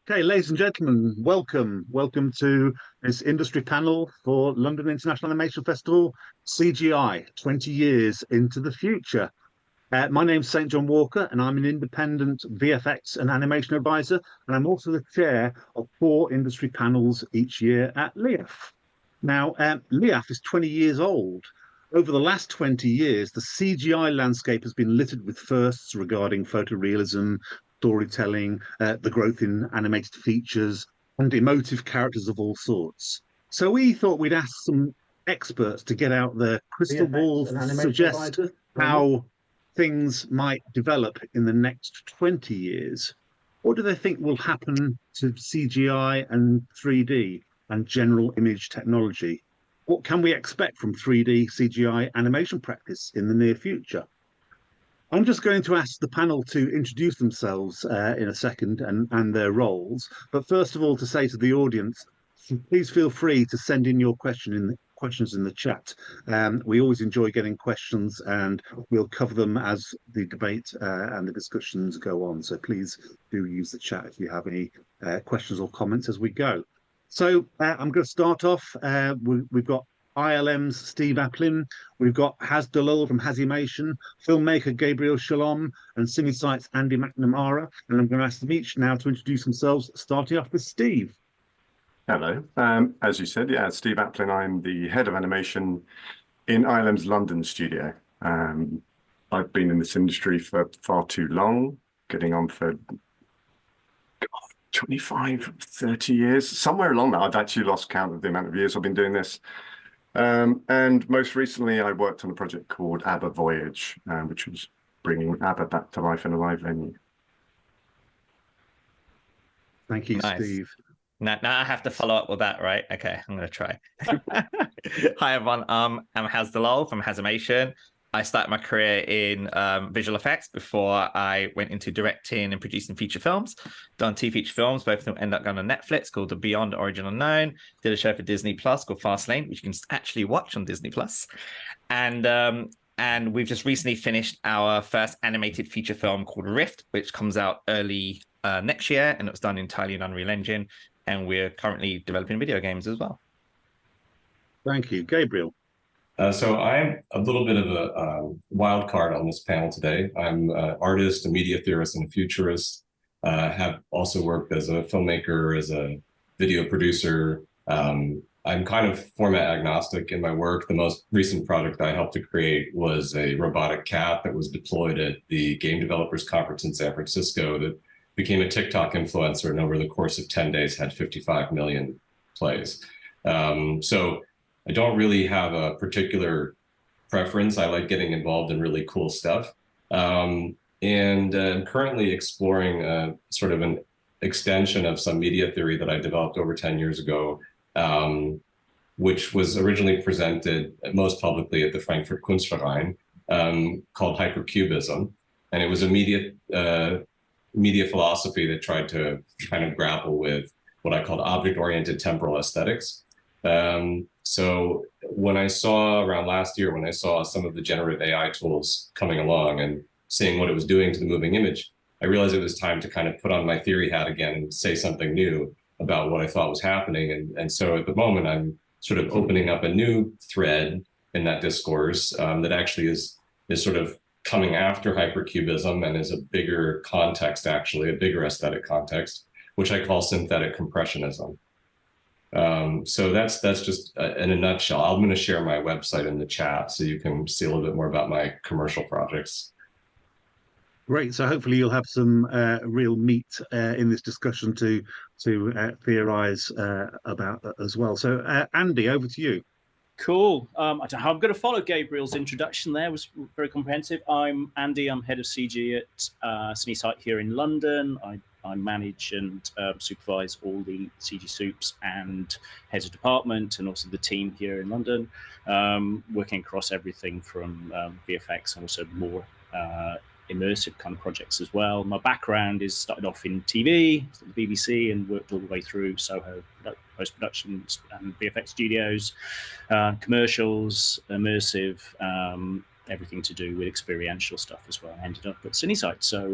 Okay, ladies and gentlemen, welcome. Welcome to this industry panel for London International Animation Festival, CGI, 20 years into the future. My name's St. John Walker, and I'm an independent VFX and animation advisor, and I'm also the chair of 4 industry panels each year at LIAF. Now, LIAF is 20 years old. Over the last 20 years, the CGI landscape has been littered with firsts regarding photorealism, storytelling, the growth in animated features, and emotive characters of all sorts. So we thought we'd ask some experts to get out their crystal balls to suggest how things might develop in the next 20 years. What do they think will happen to CGI and 3D and general image technology? What can we expect from 3D CGI animation practice in the near future? I'm just going to ask the panel to introduce themselves in a second and their roles. But first of all, to say to the audience, please feel free to send in your questions in the chat. We always enjoy getting questions, and we'll cover them as the debate and the discussions go on. So please do use the chat if you have any questions or comments as we go. So I'm going to start off. We've got ILM's Steve Aplin, we've got Dulull from HaZimation, filmmaker Gabriel Shalom, and Cinesite's Andy McNamara. And I'm going to ask them each now to introduce themselves, starting off with Steve. Hello. As you said, yeah, Steve Aplin. I'm the head of animation in ILM's London studio. I've been in this industry for far too long, getting on for 25, 30 years, somewhere along that. I've actually lost count of the amount of years I've been doing this. And most recently, I worked on a project called ABBA Voyage, which was bringing ABBA back to life in a live venue. Thank you, Nice. Steve. Now I have to follow up with that, right? Okay, I'm going to try. Hi, everyone. I'm Dulull from HaZimation. I started my career in visual effects before I went into directing and producing feature films. Done 2 feature films, both of them end up going on Netflix, called The Beyond Origin Unknown. Did a show for Disney Plus called Fastlane, which you can actually watch on Disney Plus. And we've just recently finished our first animated feature film called Rift, which comes out early next year, and it was done entirely in Unreal Engine. And we're currently developing video games as well. Thank you. Gabriel. So I'm a little bit of a wild card on this panel today. I'm an artist, a media theorist, and a futurist. Have also worked as a filmmaker, as a video producer. I'm kind of format agnostic in my work. The most recent project I helped to create was a robotic cat that was deployed at the Game Developers Conference in San Francisco that became a TikTok influencer, and over the course of 10 days had 55 million plays. So I don't really have a particular preference. I like getting involved in really cool stuff. And I'm currently exploring sort of an extension of some media theory that I developed over 10 years ago, which was originally presented most publicly at the Frankfurt Kunstverein, called hypercubism. And it was a media philosophy that tried to kind of grapple with what I called object-oriented temporal aesthetics. So when I saw around last year, when I saw some of the generative AI tools coming along and seeing what it was doing to the moving image, I realized it was time to kind of put on my theory hat again and say something new about what I thought was happening. And so at the moment, I'm sort of opening up a new thread in that discourse that actually is sort of coming after hypercubism and is a bigger context, actually, a bigger aesthetic context, which I call synthetic compressionism. So that's just in a nutshell. I'm going to share my website in the chat so you can see a little bit more about my commercial projects. Great. So hopefully you'll have some real meat in this discussion to theorize about as well. So Andy, over to you. Cool. I don't know how I'm going to follow Gabriel's introduction there. It was very comprehensive. I'm Andy. I'm head of CG at Cinesite here in London. I manage and supervise all the CG soups and heads of department and also the team here in London, working across everything from VFX and also more immersive kind of projects as well. My background is started off in TV, the BBC, and worked all the way through Soho post-production and VFX studios, commercials, immersive, everything to do with experiential stuff as well. I ended up at Cinesite, so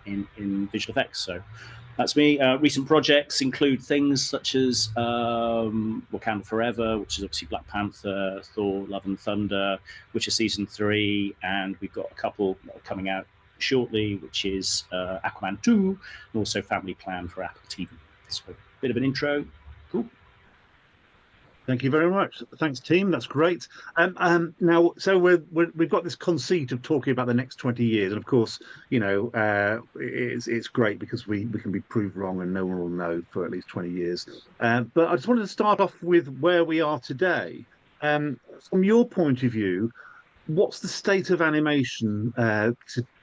in visual effects. So that's me. Recent projects include things such as Wakanda Forever, which is obviously Black Panther, Thor: Love and Thunder, Witcher Season 3, and we've got a couple coming out shortly, which is Aquaman 2, and also Family Plan for Apple TV. So a bit of an intro. Cool. Thank you very much. Thanks, team. That's great. Now, so we've got this conceit of talking about the next 20 years, and of course, you know, it's great because we can be proved wrong, and no one will know for at least 20 years. But I just wanted to start off with where we are today. From your point of view, what's the state of animation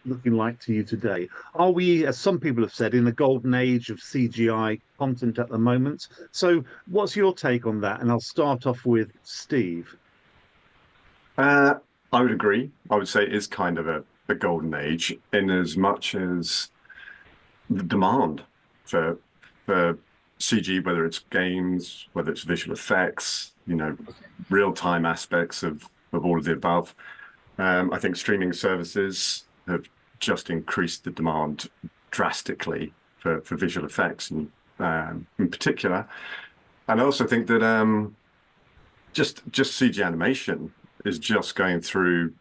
looking like to you today? Are we, as some people have said, in the golden age of CGI content at the moment? So what's your take on that? And I'll start off with Steve. I would agree. I would say it is kind of a golden age, in as much as the demand for CG, whether it's games, whether it's visual effects, you know, real-time aspects of all of the above. I think streaming services have just increased the demand drastically for visual effects, and in particular. And I also think that just CG animation is just going through,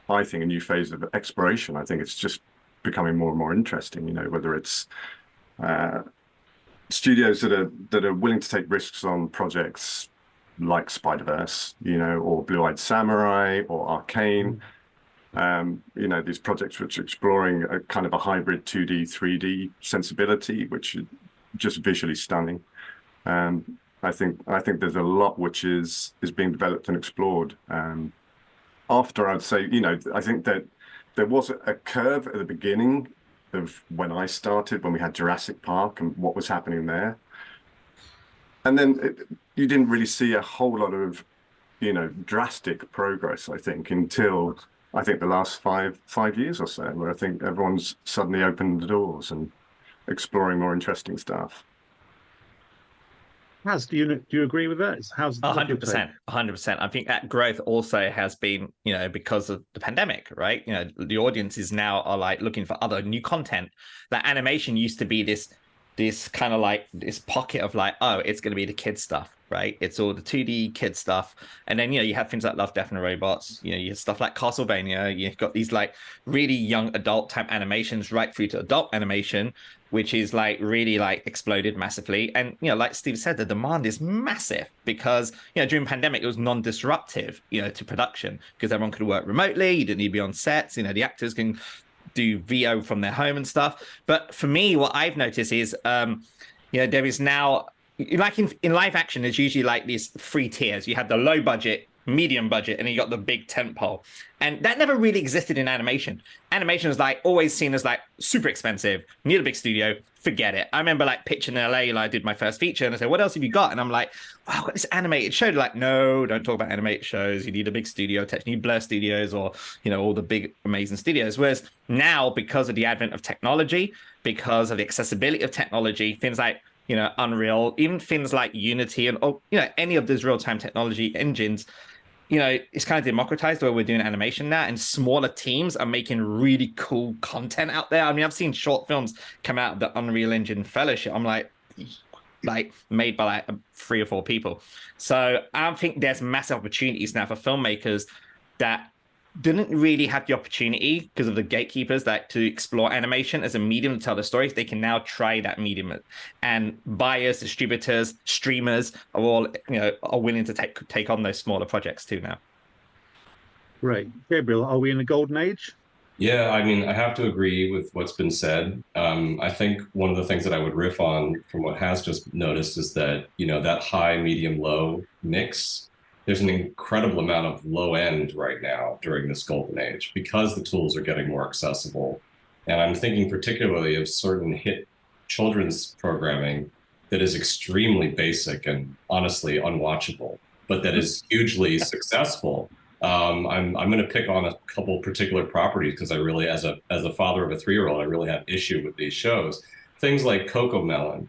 I think, a new phase of exploration. I think it's just becoming more and more interesting. You know, whether it's studios that are willing to take risks on projects like Spider-Verse, you know, or Blue-Eyed Samurai or Arcane. You know, these projects which are exploring a kind of a hybrid 2D, 3D sensibility, which is just visually stunning. I think there's a lot which is being developed and explored. After, I'd say, you know, I think that there was a curve at the beginning of when I started, when we had Jurassic Park and what was happening there. And then you didn't really see a whole lot of, you know, drastic progress, I think, until I think the last five years or so, where I think everyone's suddenly opened the doors and exploring more interesting stuff. Haz, do you agree with that? How's 100%, 100%. I think that growth also has been, you know, because of the pandemic, right? You know, the audiences now are like looking for other new content. That animation used to be this kind of like this pocket of like, oh, it's going to be the kid stuff, right? It's all the 2D kid stuff. And then, you know, you have things like Love, Death and Robots, you know, you have stuff like Castlevania, you've got these like really young adult type animations right through to adult animation, which is like really like exploded massively. And, you know, like Steve said, the demand is massive because, you know, during pandemic, it was non-disruptive, you know, to production because everyone could work remotely. You didn't need to be on sets, you know, the actors can do VO from their home and stuff. But for me, what I've noticed is, you know, there is now, like in live action, there's usually like these three tiers. You have the low budget, medium budget, and then you got the big tentpole. And that never really existed in animation. Animation is like always seen as like super expensive, need a big studio, forget it. I remember like pitching in LA, like I did my first feature and I said, what else have you got? And I'm like, wow, I've got this animated show. They're like, no, don't talk about animated shows. You need a big studio, you need Blur Studios or, you know, all the big amazing studios. Whereas now, because of the advent of technology, because of the accessibility of technology, things like, you know, Unreal, even things like Unity and, you know, any of those real-time technology engines, you know, it's kind of democratized where we're doing animation now, and smaller teams are making really cool content out there. I mean, I've seen short films come out of the Unreal Engine Fellowship. I'm like made by like 3 or 4 people. So I think there's massive opportunities now for filmmakers that didn't really have the opportunity because of the gatekeepers that to explore animation as a medium to tell the stories. They can now try that medium, and buyers, distributors, streamers are all, you know, are willing to take on those smaller projects too now. Great. Gabriel, are we in a golden age? Yeah, I mean, I have to agree with what's been said. I think one of the things that I would riff on from what Haz just noticed is that, you know, that high, medium, low mix, there's an incredible amount of low end right now during this golden age because the tools are getting more accessible. And I'm thinking particularly of certain hit children's programming that is extremely basic and honestly unwatchable, but that is hugely successful. I'm going to pick on a couple particular properties because I really, as a father of a 3-year-old, I really have issue with these shows. Things like CoComelon,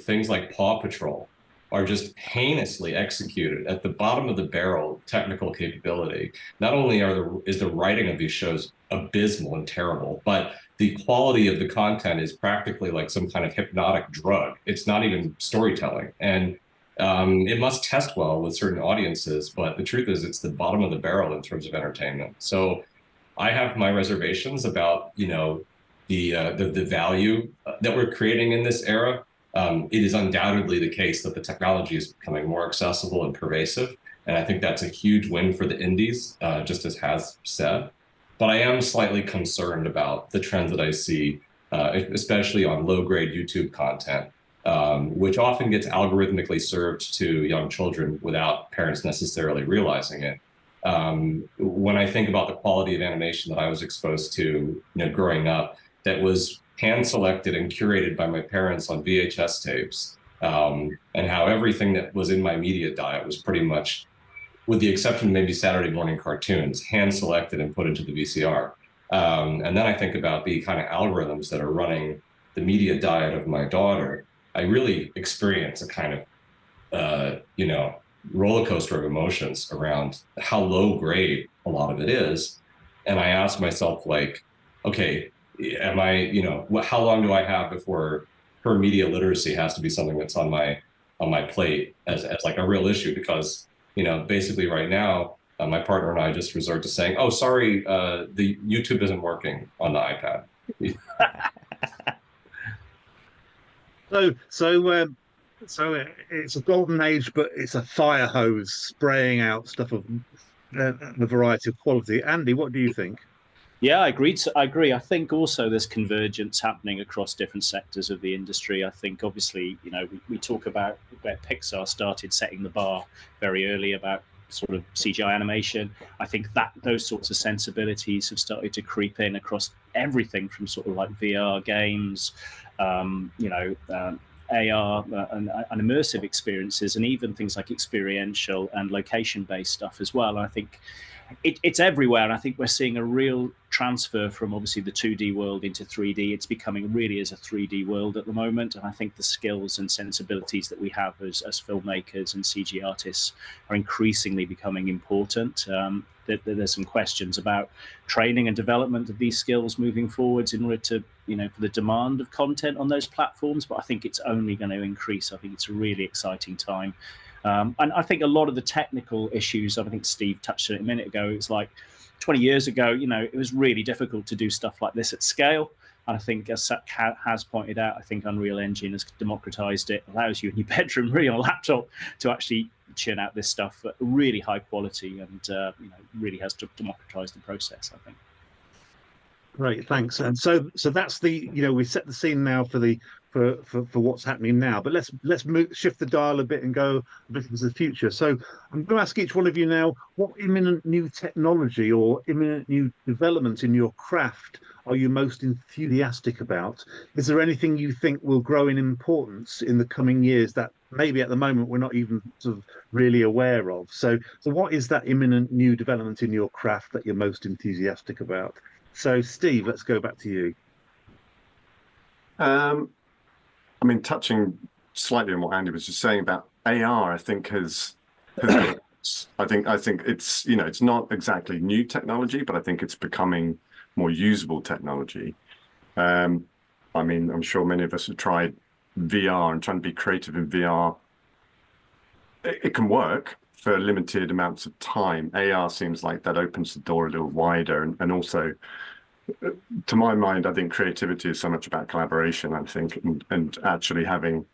things like Paw Patrol. are just heinously executed at the bottom of the barrel technical capability. Not only is the writing of these shows abysmal and terrible, but the quality of the content is practically like some kind of hypnotic drug. It's not even storytelling. And it must test well with certain audiences, but the truth is it's the bottom of the barrel in terms of entertainment. So I have my reservations about, the value that we're creating in this era. It is undoubtedly the case that the technology is becoming more accessible and pervasive. And I think that's a huge win for the indies, just as Has said. But I am slightly concerned about the trends that I see, especially on low-grade YouTube content, which often gets algorithmically served to young children without parents necessarily realizing it. When I think about the quality of animation that I was exposed to, growing up, that was hand-selected and curated by my parents on VHS tapes, and how everything that was in my media diet was pretty much, with the exception of maybe Saturday morning cartoons, hand-selected and put into the VCR. And then I think about the kind of algorithms that are running the media diet of my daughter. I really experience a kind of, roller coaster of emotions around how low grade a lot of it is. And I ask myself, like, okay, am I, how long do I have before her media literacy has to be something that's on my plate as like a real issue? Because, basically right now, my partner and I just resort to saying, oh, sorry, the YouTube isn't working on the iPad. So it's a golden age, but it's a fire hose spraying out stuff of the variety of quality. Andy, what do you think? Yeah, I agree. I think also there's convergence happening across different sectors of the industry. I think obviously, we talk about where Pixar started setting the bar very early about sort of CGI animation. I think that those sorts of sensibilities have started to creep in across everything from sort of like VR games, AR and immersive experiences, and even things like experiential and location-based stuff as well. And I think it's everywhere, and I think we're seeing a real transfer from obviously the 2D world into 3D. It's becoming really as a 3D world at the moment, and I think the skills and sensibilities that we have as filmmakers and CG artists are increasingly becoming important. There's some questions about training and development of these skills moving forwards in order to, for the demand of content on those platforms, but I think it's only going to increase. I think it's a really exciting time. And I think a lot of the technical issues, I think Steve touched on it a minute ago, it's like 20 years ago, it was really difficult to do stuff like this at scale. And I think, as has pointed out, I think Unreal Engine has democratized it, allows you in your bedroom, really on a laptop, to actually churn out this stuff at really high quality, and really has democratized the process, I think. Great, thanks. And so that's the, we set the scene now for what's happening now, but let's shift the dial a bit and go a bit into the future. So I'm going to ask each one of you now, what imminent new technology or imminent new development in your craft are you most enthusiastic about? Is there anything you think will grow in importance in the coming years that maybe at the moment we're not even sort of really aware of? So what is that imminent new development in your craft that you're most enthusiastic about? So Steve, let's go back to you. Touching slightly on what Andy was just saying about AR, I think has I think it's, it's not exactly new technology, but I think it's becoming more usable technology. I'm sure many of us have tried VR and trying to be creative in VR. It can work for limited amounts of time. AR seems like that opens the door a little wider, and also, to my mind, I think creativity is so much about collaboration, I think, and actually having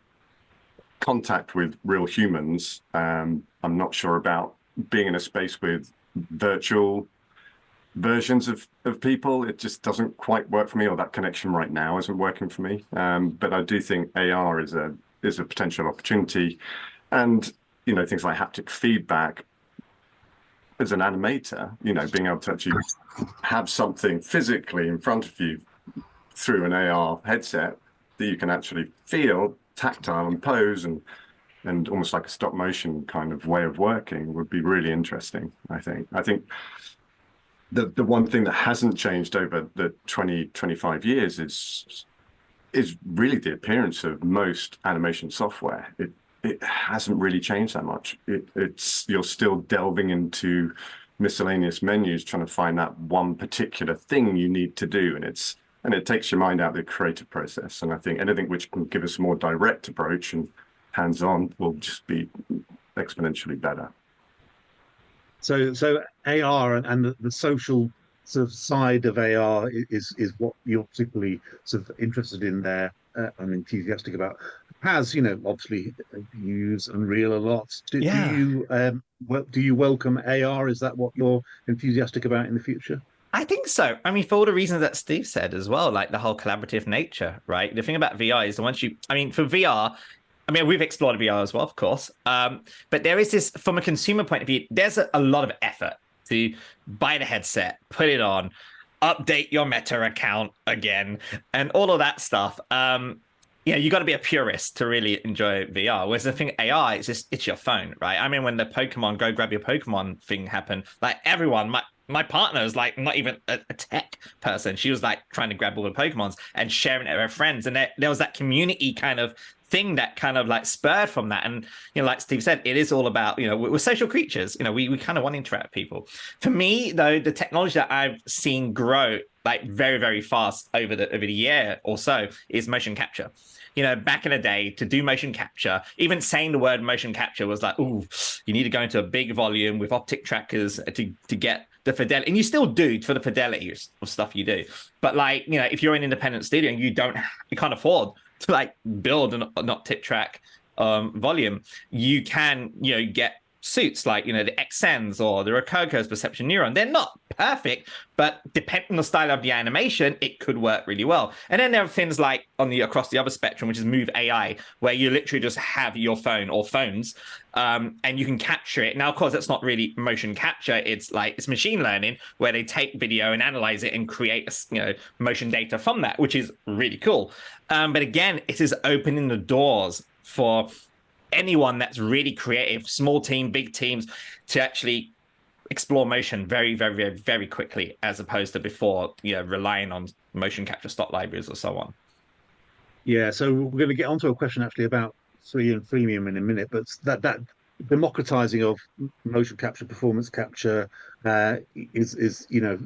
contact with real humans. I'm not sure about being in a space with virtual versions of people. It just doesn't quite work for me, or that connection right now isn't working for me. But I do think AR is a potential opportunity. And, things like haptic feedback, as an animator, being able to actually have something physically in front of you through an AR headset that you can actually feel, tactile and pose, and almost like a stop motion kind of way of working would be really interesting, I think. I think the one thing that hasn't changed over the 25 years is really the appearance of most animation software. it hasn't really changed that much. You're still delving into miscellaneous menus, trying to find that one particular thing you need to do, and it takes your mind out of the creative process. And I think anything which can give us a more direct approach and hands-on will just be exponentially better. So AR and the social sort of side of AR is what you're particularly sort of interested in there. I'm enthusiastic about. Has, you know, obviously you use Unreal a lot. Do you welcome AR? Is that what you're enthusiastic about in the future? I think so. I mean, for all the reasons that Steve said as well, like the whole collaborative nature, right? The thing about VR is for VR, I mean, we've explored VR as well, of course. But there is this, from a consumer point of view, there's a lot of effort to buy the headset, put it on, update your Meta account again, and all of that stuff. You got to be a purist to really enjoy VR. Whereas the thing AI is just, it's your phone, right? I mean, when the Pokemon Go Grab Your Pokemon thing happened, like everyone, my partner is like not even a tech person. She was like trying to grab all the Pokemons and sharing it with her friends. And there was that community kind of thing that kind of like spurred from that. And, you know, like Steve said, it is all about, you know, we're social creatures. You know, we kind of want to interact with people. For me, though, the technology that I've seen grow like very, very fast over the year or so is motion capture. You know, back in the day, to do motion capture, even saying the word motion capture was like, ooh, you need to go into a big volume with optic trackers to get the fidelity. And you still do for the fidelity of stuff you do. But like, you know, if you're an independent studio and you can't afford to like build an optic track volume, you can, you know, get suits like, you know, the XNs or the Rococo's Perception Neuron. They're not perfect, but depending on the style of the animation, it could work really well. And then there are things like across the other spectrum, which is Move AI, where you literally just have your phone or phones, and you can capture it. Now, of course, that's not really motion capture. It's machine learning, where they take video and analyze it and create, you know, motion data from that, which is really cool. But again, it is opening the doors for anyone that's really creative, small team, big teams, to actually explore motion very, very, very, very quickly, as opposed to before, you know, relying on motion capture stock libraries or so on. Yeah, so we're going to get onto a question actually about free and freemium in a minute, but that democratizing of motion capture, performance capture is you know,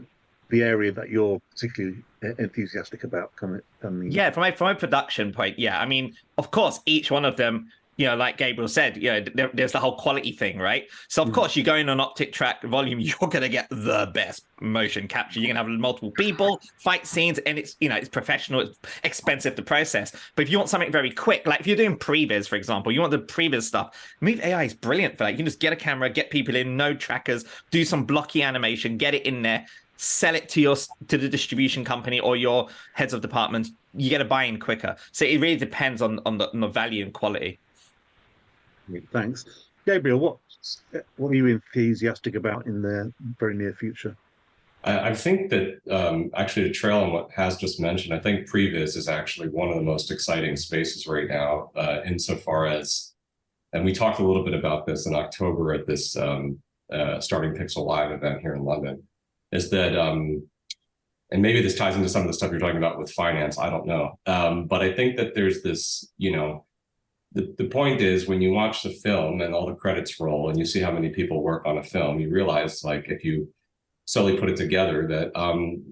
the area that you're particularly enthusiastic about coming. Yeah, from a production point, yeah. I mean, of course, each one of them, you know, like Gabriel said, you know, there's the whole quality thing, right? So of course, you go in an optic track volume, you're going to get the best motion capture. You're going to have multiple people, fight scenes, and it's, you know, it's professional, it's expensive to process. But if you want something very quick, like if you're doing previs, for example, you want the previs stuff, Move AI is brilliant for that. You can just get a camera, get people in, no trackers, do some blocky animation, get it in there, sell it to the distribution company or your heads of department. You get a buy-in quicker. So it really depends on the value and quality. Thanks. Gabriel, what are you enthusiastic about in the very near future? I think that actually, to trail on what Has just mentioned, I think previs is actually one of the most exciting spaces right now, insofar as, and we talked a little bit about this in October at this Starting Pixel Live event here in London, is that, and maybe this ties into some of the stuff you're talking about with finance, I don't know. But I think that there's this, you know, the point is, when you watch the film and all the credits roll and you see how many people work on a film, you realize, like, if you slowly put it together, that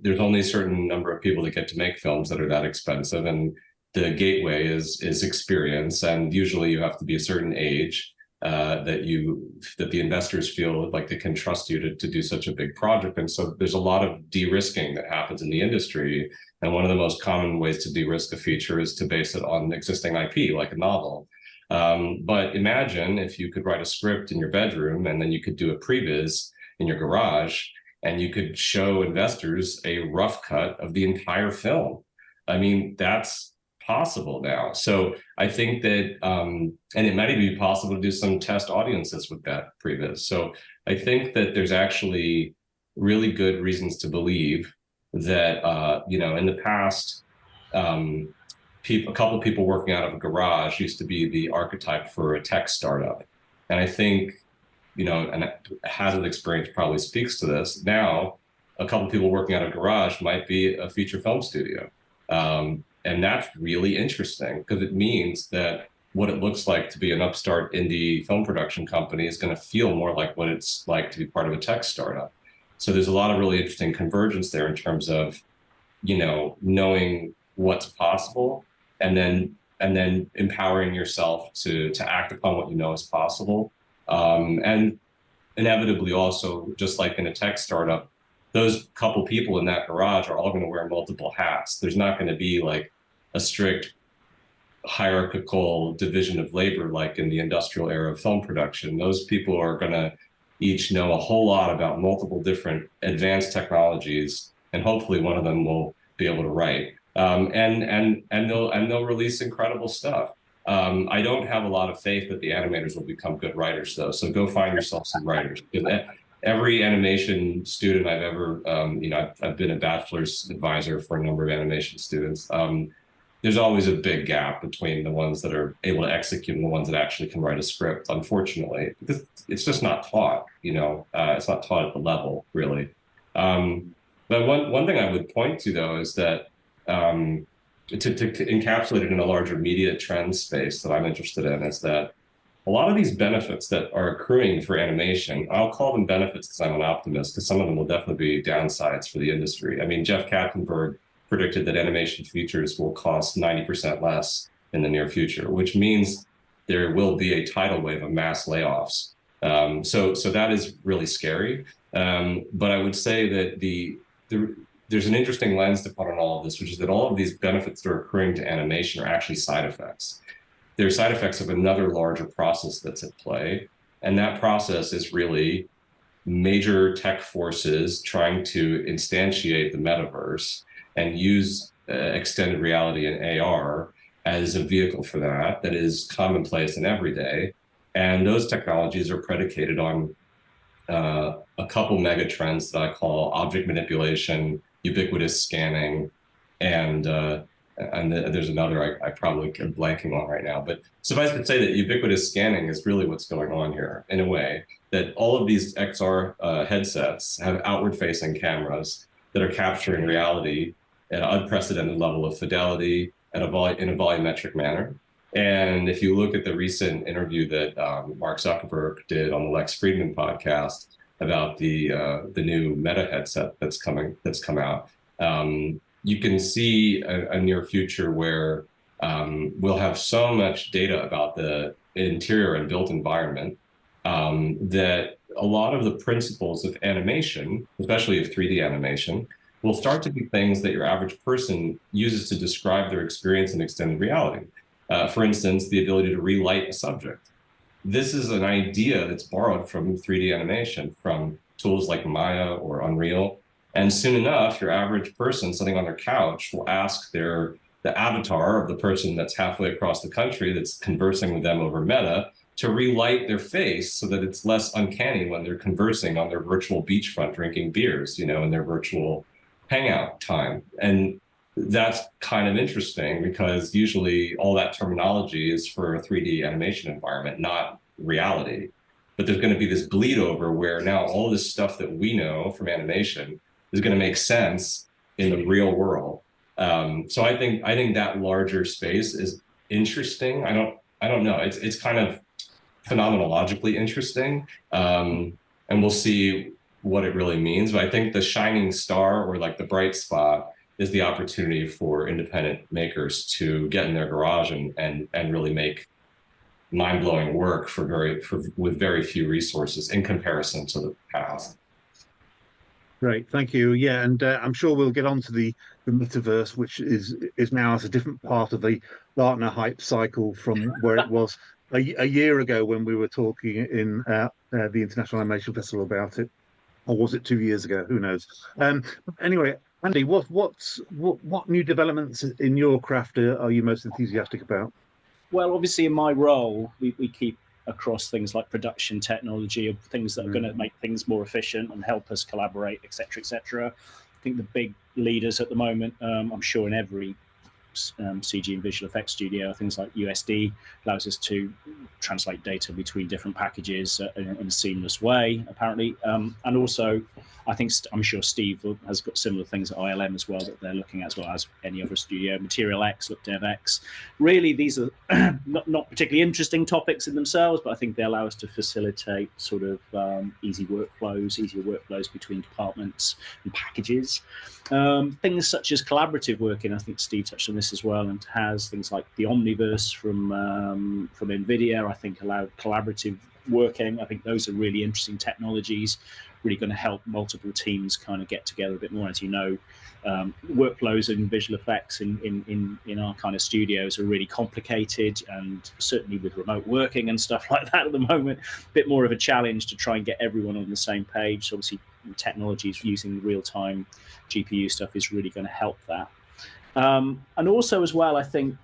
there's only a certain number of people that get to make films that are that expensive. And the gateway is experience. And usually you have to be a certain age that the investors feel like they can trust you to do such a big project. And so there's a lot of de-risking that happens in the industry. And one of the most common ways to de-risk a feature is to base it on existing IP, like a novel. But imagine if you could write a script in your bedroom and then you could do a previs in your garage and you could show investors a rough cut of the entire film. I mean, that's possible now. So I think that, and it might even be possible to do some test audiences with that previs. So I think that there's actually really good reasons to believe that, you know, in the past, a couple of people working out of a garage used to be the archetype for a tech startup. And I think, you know, and Hazard experience probably speaks to this. Now, a couple of people working out of a garage might be a feature film studio. And that's really interesting because it means that what it looks like to be an upstart indie film production company is going to feel more like what it's like to be part of a tech startup. So there's a lot of really interesting convergence there in terms of, knowing what's possible and then empowering yourself to act upon what you know is possible. And inevitably also, just like in a tech startup, those couple people in that garage are all going to wear multiple hats. There's not going to be like a strict hierarchical division of labor like in the industrial era of film production. Those people are going to each know a whole lot about multiple different advanced technologies, and hopefully one of them will be able to write. And they'll release incredible stuff. I don't have a lot of faith that the animators will become good writers, though. So go find yourself some writers. Every animation student I've ever, I've been a bachelor's advisor for a number of animation students. There's always a big gap between the ones that are able to execute and the ones that actually can write a script, unfortunately, because it's just not taught, it's not taught at the level, really. But one thing I would point to, though, is that to encapsulate it in a larger media trend space that I'm interested in, is that a lot of these benefits that are accruing for animation, I'll call them benefits because I'm an optimist, because some of them will definitely be downsides for the industry. I mean, Jeff Katzenberg predicted that animation features will cost 90% less in the near future, which means there will be a tidal wave of mass layoffs. So that is really scary. But I would say that there's an interesting lens to put on all of this, which is that all of these benefits that are accruing to animation are actually side effects. They're side effects of another larger process that's at play. And that process is really major tech forces trying to instantiate the metaverse and use extended reality and AR as a vehicle for that is commonplace and everyday. And those technologies are predicated on a couple mega trends that I call object manipulation, ubiquitous scanning, and there's another I probably am blanking on right now. But suffice to say that ubiquitous scanning is really what's going on here, in a way, that all of these XR headsets have outward-facing cameras that are capturing reality at an unprecedented level of fidelity in a volumetric manner. And if you look at the recent interview that Mark Zuckerberg did on the Lex Friedman podcast about the new Meta headset that's come out, you can see a near future where we'll have so much data about the interior and built environment that a lot of the principles of animation, especially of 3D animation, will start to be things that your average person uses to describe their experience in extended reality. For instance, the ability to relight a subject. This is an idea that's borrowed from 3D animation, from tools like Maya or Unreal. And soon enough, your average person sitting on their couch will ask the avatar of the person that's halfway across the country that's conversing with them over Meta to relight their face so that it's less uncanny when they're conversing on their virtual beachfront drinking beers, in their virtual hangout time. And that's kind of interesting because usually all that terminology is for a 3D animation environment, not reality. But there's going to be this bleed over where now all this stuff that we know from animation is going to make sense in the real world. So I think that larger space is interesting. I don't know. It's kind of phenomenologically interesting, and we'll see what it really means. But I think the shining star, or like the bright spot, is the opportunity for independent makers to get in their garage and really make mind-blowing work with very few resources in comparison to the past. Great, thank you. Yeah, and I'm sure we'll get on to the metaverse, which is now as a different part of the Gartner hype cycle from where it was a year ago when we were talking in the International Animation Festival about it, or was it 2 years ago? Who knows? Anyway, Andy, what new developments in your craft are you most enthusiastic about? Well, obviously, in my role, we keep across things like production technology, of things that are going to make things more efficient and help us collaborate, et cetera, I think the big leaders at the moment, I'm sure in every CG and visual effects studio, things like USD allows us to translate data between different packages in a seamless way, apparently. And also, I think I'm sure Steve has got similar things at ILM as well that they're looking at, as well as any other studio. Material X, Look Dev X. Really, these are not particularly interesting topics in themselves, but I think they allow us to facilitate sort of easier workflows between departments and packages. Things such as collaborative working, I think Steve touched on this as well, and has things like the Omniverse from NVIDIA, I think allowed collaborative working. I think those are really interesting technologies, really going to help multiple teams kind of get together a bit more. As you know, workflows and visual effects in our kind of studios are really complicated, and certainly with remote working and stuff like that at the moment, a bit more of a challenge to try and get everyone on the same page. So obviously, technologies using real-time GPU stuff is really going to help that. And also as well, I think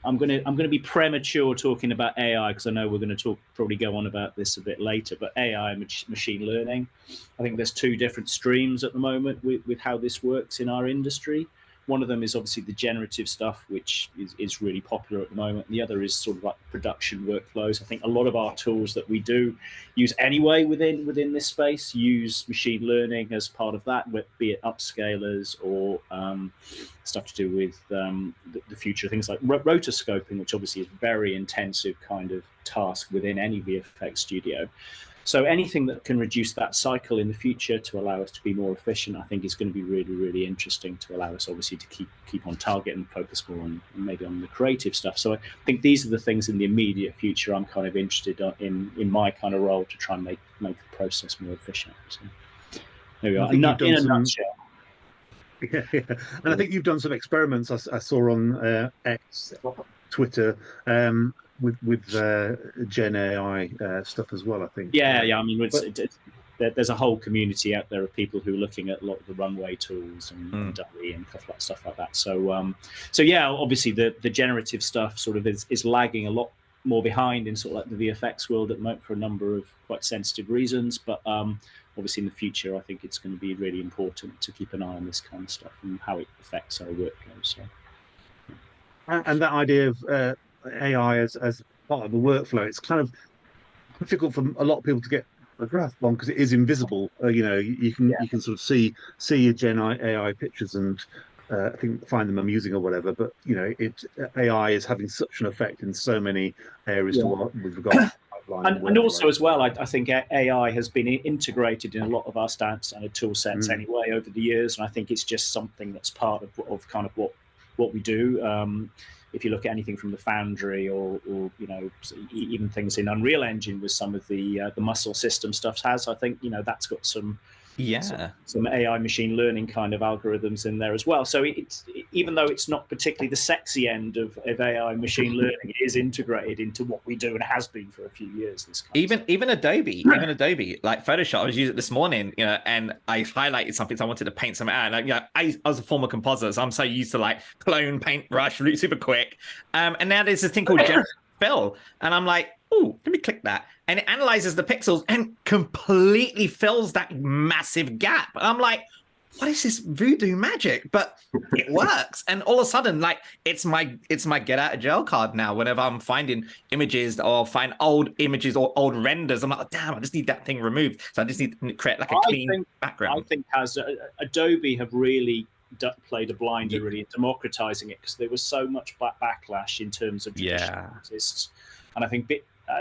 I'm going to be premature talking about AI, because I know we're going to probably go on about this a bit later. But AI and machine learning, I think there's two different streams at the moment with how this works in our industry. One of them is obviously the generative stuff, which is really popular at the moment. The other is sort of like production workflows. I think a lot of our tools that we do use anyway within this space use machine learning as part of that, be it upscalers or stuff to do with the future, things like rotoscoping, which obviously is a very intensive kind of task within any VFX studio. So anything that can reduce that cycle in the future to allow us to be more efficient, I think is going to be really, really interesting to allow us obviously to keep on target and focus more on maybe on the creative stuff. So I think these are the things in the immediate future I'm kind of interested in my kind of role to try and make the process more efficient. So there we are. In a nutshell. Yeah. And I think you've done some experiments I saw on X, Twitter, with Gen AI stuff as well, I think. Yeah. I mean, there's a whole community out there of people who are looking at a lot of the runway tools and Dulull and stuff like that. So yeah, obviously the generative stuff sort of is lagging a lot more behind in sort of like the VFX world at the moment for a number of quite sensitive reasons. But obviously in the future, I think it's going to be really important to keep an eye on this kind of stuff and how it affects our workflows. So. And that idea of AI as part of the workflow, it's kind of difficult for a lot of people to get a grasp on, because it is invisible. You can sort of see your Gen AI pictures and I think find them amusing or whatever. But AI is having such an effect in so many areas with regard to pipeline. And also as well, I think AI has been integrated in a lot of our standard tool sets anyway over the years, and I think it's just something that's part of kind of what we do. If you look at anything from the Foundry or even things in Unreal Engine with some of the muscle system stuff I think that's got some AI machine learning kind of algorithms in there as well. So even though it's not particularly the sexy end of AI machine learning, it is integrated into what we do and has been for a few years. This kind even Adobe, like Photoshop, I was using it this morning, and I highlighted something, so I wanted to paint something out. And I was a former composer, so I'm so used to like clone, paintbrush, super quick. And now there's this thing called fill, and I'm like, oh, let me click that. And it analyzes the pixels and completely fills that massive gap. And I'm like, what is this voodoo magic? But it works. And all of a sudden, like, it's my get out of jail card now. Whenever I'm finding images or find old images or old renders, I'm like, oh, damn, I just need that thing removed. So I just need to create like a clean background. I think Adobe have really played a blinder really in democratizing it, because there was so much backlash in terms of traditional artists. And I think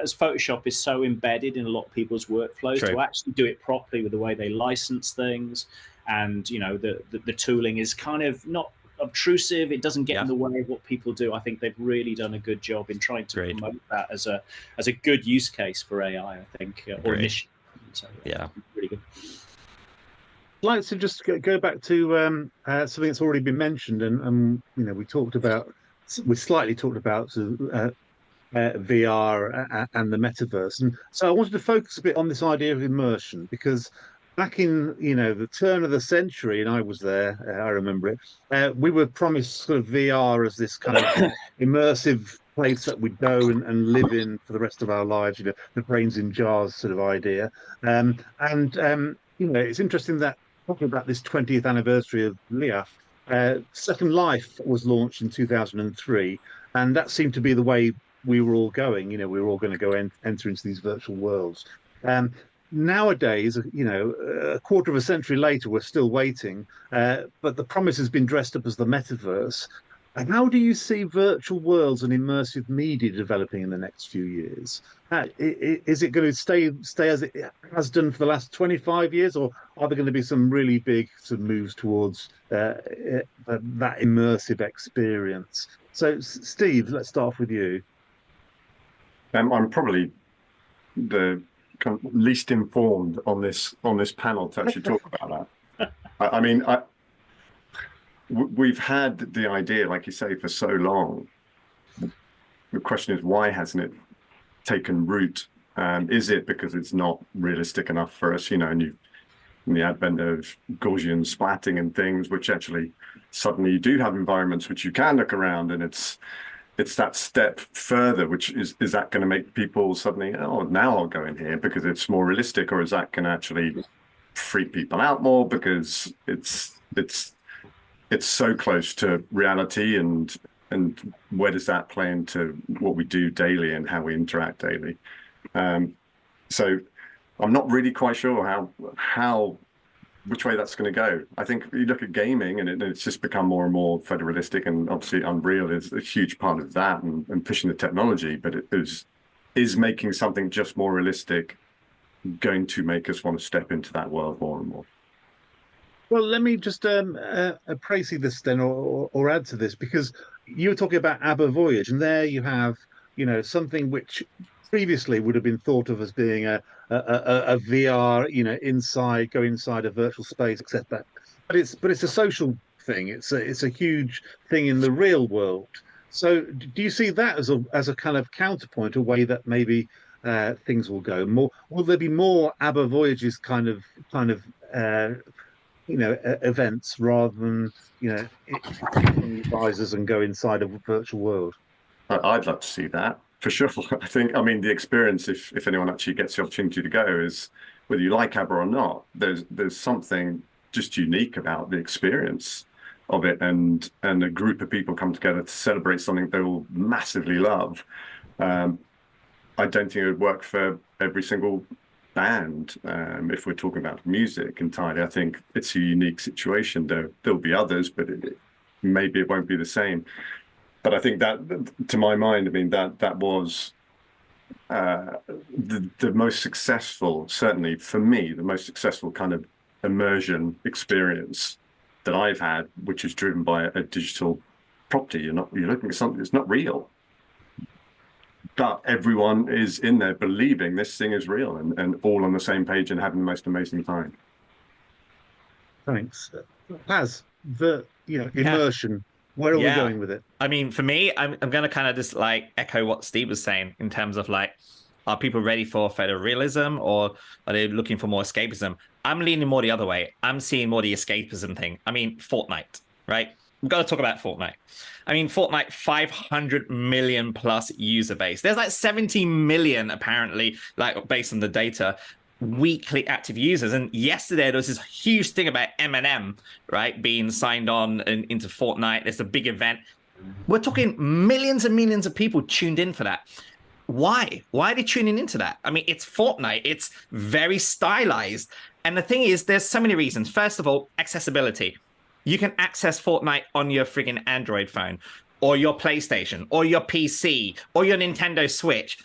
as Photoshop is so embedded in a lot of people's workflows, to actually do it properly with the way they license things, and the tooling is kind of not obtrusive, it doesn't get in the way of what people do. I think they've really done a good job in trying to promote that as a good use case for AI, I think, or mission. So really good. I'd like to just go back to something that's already been mentioned, and we slightly talked about VR and the metaverse, and so I wanted to focus a bit on this idea of immersion, because back in the turn of the century, and I was there, I remember it, we were promised sort of VR as this kind of immersive place that we'd go and live in for the rest of our lives, the brains in jars sort of idea. It's interesting that, talking about this 20th anniversary of LIAF, Second Life was launched in 2003, and that seemed to be the way we were all going. We were all going to go enter into these virtual worlds. nowadays, a quarter of a century later, we're still waiting, but the promise has been dressed up as the metaverse. And how do you see virtual worlds and immersive media developing in the next few years? Is it going to stay as it has done for the last 25 years, or are there going to be some really big sort of moves towards that immersive experience? So, Steve, let's start off with you. I'm probably the kind of least informed on this panel to actually talk about that. I mean, we've had the idea, like you say, for so long. The question is, why hasn't it taken root? Is it because it's not realistic enough for us? And in the advent of Gaussian splatting and things, which actually suddenly you do have environments which you can look around, and it's that step further, which is that going to make people suddenly, oh, now I'll go in here because it's more realistic, or is that going to actually freak people out more because it's so close to reality, and where does that play into what we do daily and how we interact daily? So I'm not really quite sure which way that's going to go. I think you look at gaming, and it's just become more and more photorealistic, and obviously Unreal is a huge part of that and pushing the technology, but it is making something just more realistic going to make us want to step into that world more and more. Well, let me just précis this then, or add to this, because you were talking about ABBA Voyage, and there you have, something which previously would have been thought of as being a VR, go inside a virtual space, etc. But it's a social thing. It's a huge thing in the real world. So, do you see that as a kind of counterpoint, a way that maybe things will go more? Will there be more ABBA Voyages kind of events rather than visors and go inside a virtual world? I'd love to see that for sure. I mean, the experience, if anyone actually gets the opportunity to go, is whether you like ABBA or not, there's something just unique about the experience of it, and a group of people come together to celebrate something they will massively love. I don't think it would work for every single band. If we're talking about music entirely, I think it's a unique situation. There'll be others, but maybe it won't be the same. But I think that, to my mind, I mean, that was the most successful, certainly for me, the most successful kind of immersion experience that I've had, which is driven by a digital property. You're looking at something that's not real, but everyone is in there believing this thing is real, and all on the same page and having the most amazing time. Thanks. Immersion. Where are we going with it? I mean, for me, I'm going to kind of just echo what Steve was saying in terms of are people ready for photorealism, or are they looking for more escapism? I'm leaning more the other way. I'm seeing more the escapism thing. I mean, Fortnite, right? We've got to talk about Fortnite. I mean, Fortnite, 500 million plus user base. There's 70 million, apparently, based on the data, weekly active users. And yesterday, there was this huge thing about Eminem, right, being signed on into Fortnite. It's a big event. We're talking millions and millions of people tuned in for that. Why? Why are they tuning into that? I mean, it's Fortnite. It's very stylized. And the thing is, there's so many reasons. First of all, accessibility. You can access Fortnite on your friggin' Android phone, or your PlayStation, or your PC, or your Nintendo Switch.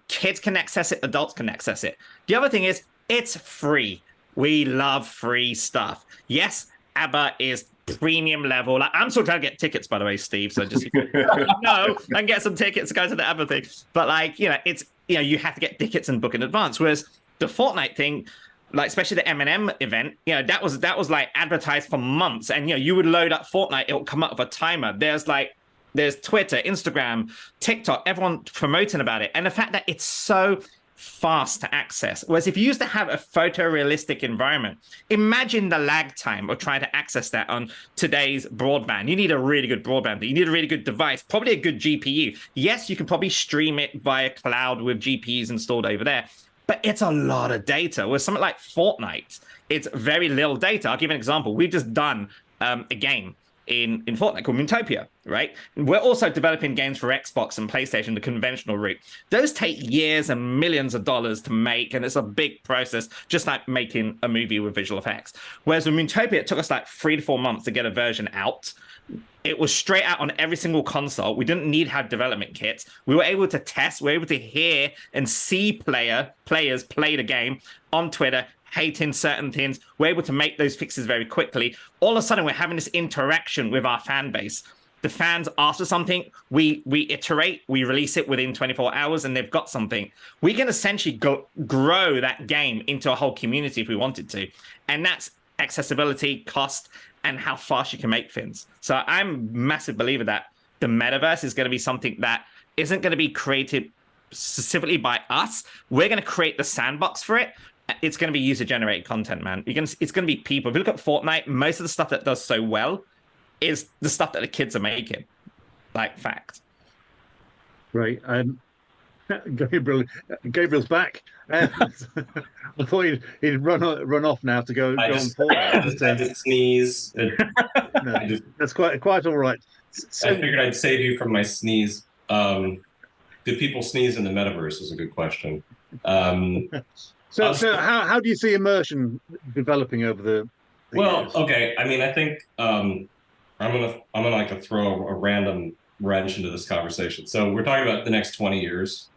Kids can access it, adults can access it. The other thing is, it's free. We love free stuff. Yes, ABBA is premium level. I'm still trying to get tickets, by the way, Steve. So just and get some tickets to go to the ABBA thing. But it's you have to get tickets and book in advance. Whereas the Fortnite thing, especially the Eminem event, that was advertised for months, and you would load up Fortnite, it will come up with a timer. There's Twitter, Instagram, TikTok, everyone promoting about it, and the fact that it's so fast to access. Whereas if you used to have a photorealistic environment, imagine the lag time of trying to access that on today's broadband. You need a really good broadband. You need a really good device, probably a good GPU. Yes, you can probably stream it via cloud with GPUs installed over there, but it's a lot of data. With something like Fortnite, it's very little data. I'll give you an example. We've just done a game, in Fortnite called Moonopia, right? We're also developing games for Xbox and PlayStation the conventional route. Those take years and millions of dollars to make, and it's a big process, just like making a movie with visual effects. Whereas with Moonopia, it took us like 3 to 4 months to get a version out. It was straight out on every single console. We didn't need to have development kits. We were able to test. We were able to hear and see players play the game on Twitter, hating certain things. We're able to make those fixes very quickly. All of a sudden, we're having this interaction with our fan base. The fans ask for something, we iterate, we release it within 24 hours, and they've got something. We can essentially grow that game into a whole community if we wanted to. And that's accessibility, cost, and how fast you can make things. So I'm a massive believer that the metaverse is going to be something that isn't going to be created specifically by us. We're going to create the sandbox for it. It's going to be user-generated content, man. It's going to be people. If you look at Fortnite, most of the stuff that does so well is the stuff that the kids are making. Like, fact. Right. Gabriel's back. I thought he'd run off now to go on Fortnite. I just sneeze. No, that's quite all right. So, I figured I'd save you from my sneeze. Do people sneeze in the metaverse is a good question. So how do you see immersion developing over the years? Okay. I mean, I think I'm gonna like to throw a random wrench into this conversation. So we're talking about the next 20 years.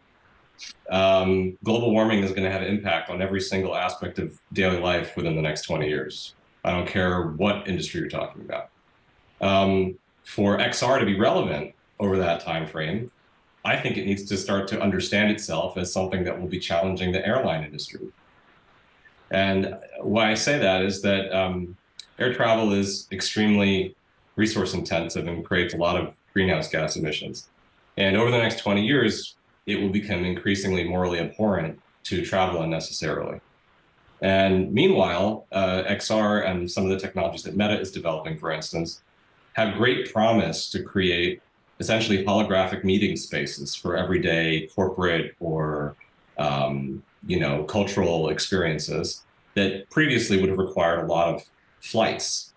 Global warming is going to have an impact on every single aspect of daily life within the next 20 years. I don't care what industry you're talking about. For XR to be relevant over that time frame, I think it needs to start to understand itself as something that will be challenging the airline industry. And why I say that is that air travel is extremely resource intensive and creates a lot of greenhouse gas emissions. And over the next 20 years, it will become increasingly morally abhorrent to travel unnecessarily. And meanwhile, XR and some of the technologies that Meta is developing, for instance, have great promise to create essentially holographic meeting spaces for everyday corporate or cultural experiences that previously would have required a lot of flights.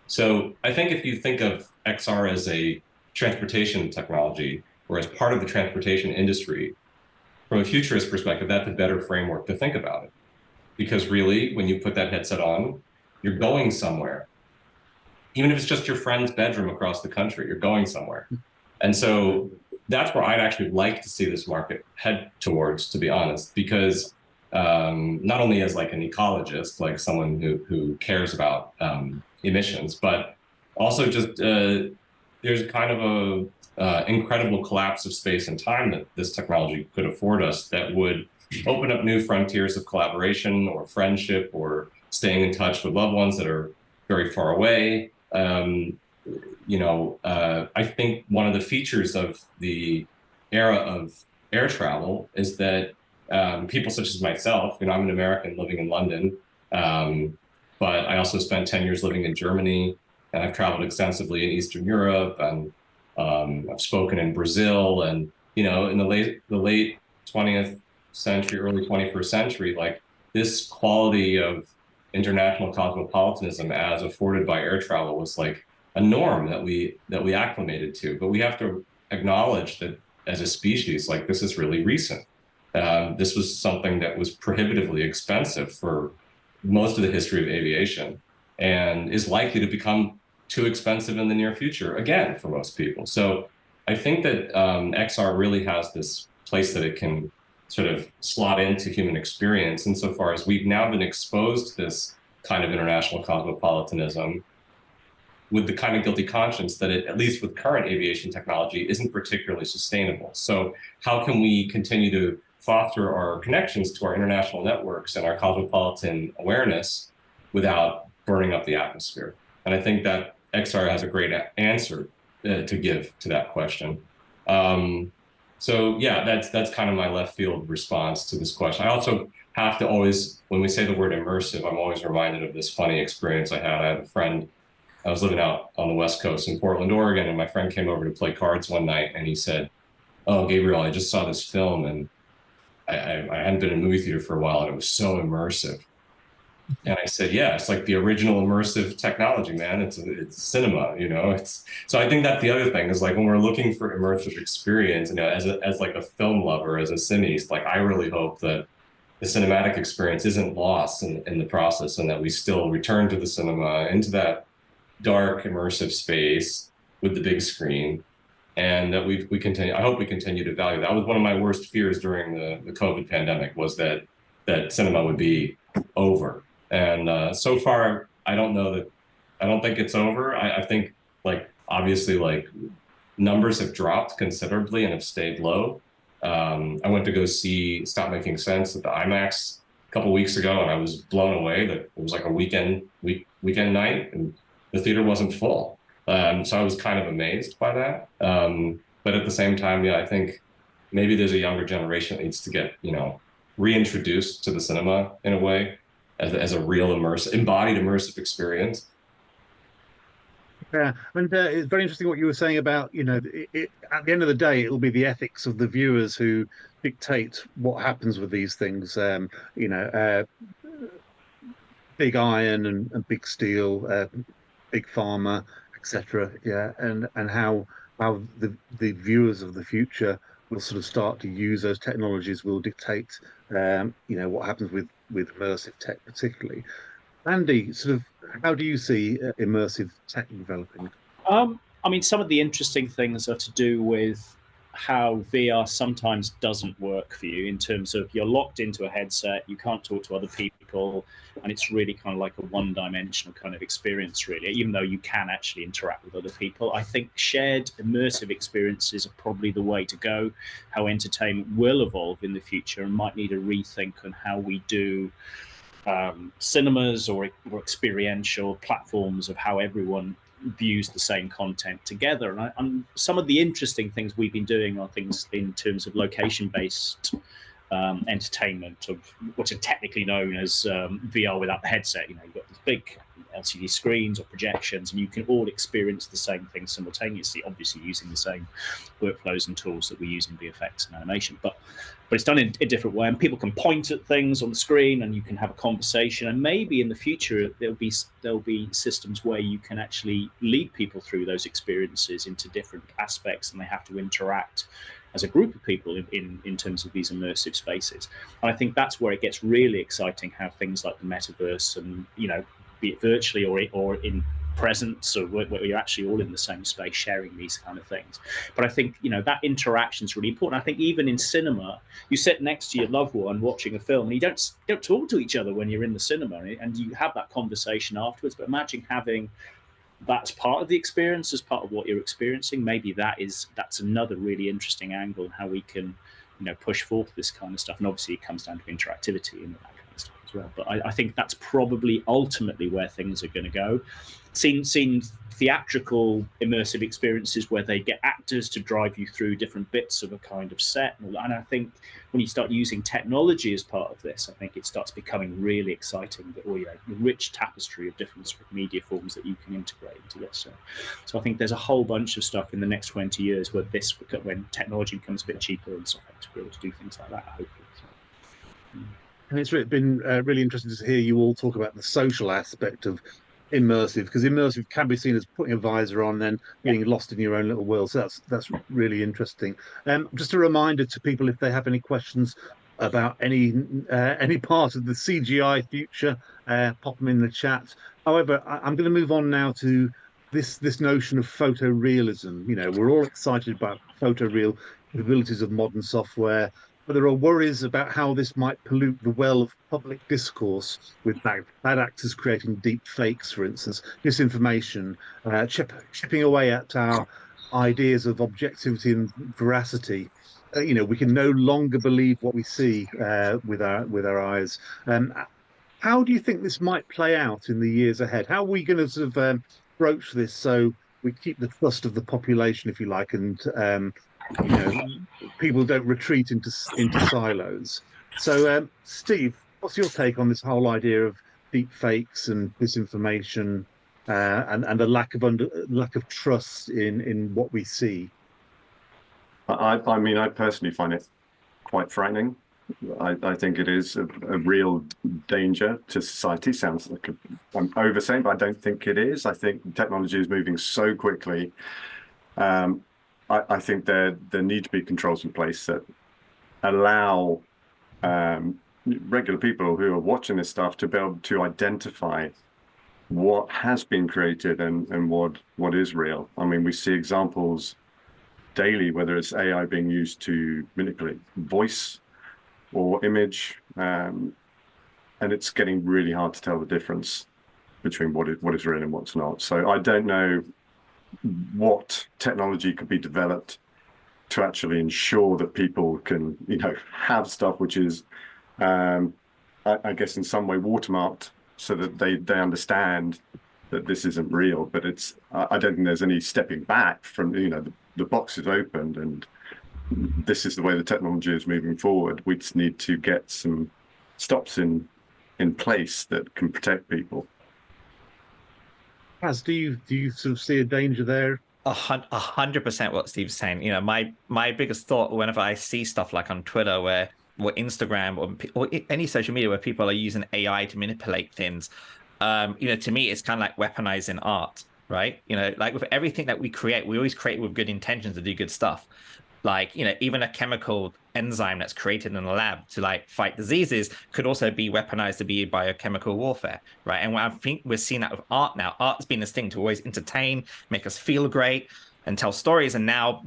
So I think if you think of XR as a transportation technology or as part of the transportation industry, from a futurist perspective, that's a better framework to think about it. Because really, when you put that headset on, you're going somewhere. Even if it's just your friend's bedroom across the country, you're going somewhere. And so that's where I'd actually like to see this market head towards, to be honest, because not only as like an ecologist, like someone who cares about emissions, but also just there's kind of a incredible collapse of space and time that this technology could afford us that would open up new frontiers of collaboration or friendship or staying in touch with loved ones that are very far away. I think one of the features of the era of air travel is that people such as myself, I'm an American living in London, but I also spent 10 years living in Germany, and I've traveled extensively in Eastern Europe, and I've spoken in Brazil, and in the late 20th century, early 21st century, like this quality of international cosmopolitanism as afforded by air travel was like a norm that we acclimated to. But we have to acknowledge that as a species, like this is really recent. This was something that was prohibitively expensive for most of the history of aviation and is likely to become too expensive in the near future, again, for most people. So I think that XR really has this place that it can sort of slot into human experience insofar as we've now been exposed to this kind of international cosmopolitanism with the kind of guilty conscience that it, at least with current aviation technology, isn't particularly sustainable. So how can we continue to foster our connections to our international networks and our cosmopolitan awareness without burning up the atmosphere? And I think that XR has a great answer to give to that question. So yeah, that's kind of my left field response to this question. I also have to always, when we say the word immersive, I'm always reminded of this funny experience I had. I had a friend, I was living out on the West Coast in Portland, Oregon, and my friend came over to play cards one night, and he said, "Oh, Gabriel, I just saw this film, and I hadn't been in a movie theater for a while, and it was so immersive." And I said, yeah, it's like the original immersive technology, man. It's cinema, you know. It's so I think that's the other thing is like when we're looking for immersive experience, you know, as like a film lover, as a cineast, like I really hope that the cinematic experience isn't lost in the process, and that we still return to the cinema, into that dark immersive space with the big screen, and that we continue. I hope we continue to value that. Was one of my worst fears during the COVID pandemic, was that cinema would be over. And so far, I don't think it's over. I think, like, obviously, like, numbers have dropped considerably and have stayed low. I went to go see Stop Making Sense at the IMAX a couple weeks ago, and I was blown away that it was like a weekend night, and the theater wasn't full. So I was kind of amazed by that. But at the same time, yeah, I think maybe there's a younger generation that needs to get, you know, reintroduced to the cinema in a way, as a real embodied immersive experience. Yeah, and it's very interesting what you were saying about, you know, at the end of the day, it'll be the ethics of the viewers who dictate what happens with these things. You know, big iron and big steel, big pharma, etc. Yeah, and how the viewers of the future will sort of start to use those technologies will dictate, you know, what happens with immersive tech, particularly. Andy, sort of, how do you see immersive tech developing? I mean, some of the interesting things are to do with how VR sometimes doesn't work for you, in terms of you're locked into a headset, you can't talk to other people, and it's really kind of like a one-dimensional kind of experience, really, even though you can actually interact with other people. I think shared immersive experiences are probably the way to go. How entertainment will evolve in the future and might need a rethink on how we do cinemas or experiential platforms, of how everyone views the same content together. And some of the interesting things we've been doing are things in terms of location-based entertainment, of what's technically known as VR without the headset. You know, you've got these big LCD screens or projections, and you can all experience the same thing simultaneously, obviously using the same workflows and tools that we use in VFX and animation. But it's done in a different way, and people can point at things on the screen, and you can have a conversation. And maybe in the future there'll be systems where you can actually lead people through those experiences into different aspects, and they have to interact as a group of people in terms of these immersive spaces. And I think that's where it gets really exciting, how things like the metaverse, and, you know, be it virtually or in presence, or where you're actually all in the same space sharing these kind of things. But I think, you know, that interaction is really important. I think even in cinema, you sit next to your loved one watching a film, and you don't talk to each other when you're in the cinema, and you have that conversation afterwards. But imagine having that's part of the experience, as part of what you're experiencing. Maybe that's another really interesting angle in how we can, you know, push forth this kind of stuff. And obviously it comes down to interactivity and that kind of stuff as well. But I think that's probably ultimately where things are going to go. Seen theatrical immersive experiences where they get actors to drive you through different bits of a kind of set, and I think when you start using technology as part of this, I think it starts becoming really exciting. That, you know, the rich tapestry of different sort of media forms that you can integrate into this. So I think there's a whole bunch of stuff in the next 20 years where when technology becomes a bit cheaper and stuff, to be able to do things like that, hopefully. So, And it's been really interesting to hear you all talk about the social aspect of immersive, because immersive can be seen as putting a visor on and being lost in your own little world. So that's really interesting. Just a reminder to people, if they have any questions about any part of the CGI future, pop them in the chat. However, I'm going to move on now to this notion of photorealism. You know, we're all excited about photoreal capabilities of modern software, but there are worries about how this might pollute the well of public discourse, with bad actors creating deep fakes, for instance, disinformation, chipping away at our ideas of objectivity and veracity. You know, we can no longer believe what we see with our eyes. How do you think this might play out in the years ahead? How are we going to sort of broach this so we keep the trust of the population, if you like, and you know, people don't retreat into silos? So, Steve, what's your take on this whole idea of deep fakes and disinformation, and a lack of trust in what we see? I mean, I personally find it quite frightening. I think it is a real danger to society. Sounds like I'm oversaying, but I don't think it is. I think technology is moving so quickly. I think there need to be controls in place that allow regular people who are watching this stuff to be able to identify what has been created and what is real. I mean, we see examples daily, whether it's AI being used to manipulate voice or image, and it's getting really hard to tell the difference between what is real and what's not. So I don't know what technology could be developed to actually ensure that people can, have stuff which is, I guess, in some way watermarked, so that they understand that this isn't real. But I don't think there's any stepping back from, the box is opened and this is the way the technology is moving forward. We just need to get some stops in place that can protect people. As do you sort of see a danger there? 100% what Steve's saying. My biggest thought whenever I see stuff like on Twitter or Instagram or any social media where people are using AI to manipulate things, to me, it's kind of like weaponizing art, right? Like with everything that we create, we always create with good intentions to do good stuff. Like, even a chemical enzyme that's created in a lab to like fight diseases could also be weaponized to be biochemical warfare, right? And I think we're seeing that with art now. Art's been this thing to always entertain, make us feel great, and tell stories. And now,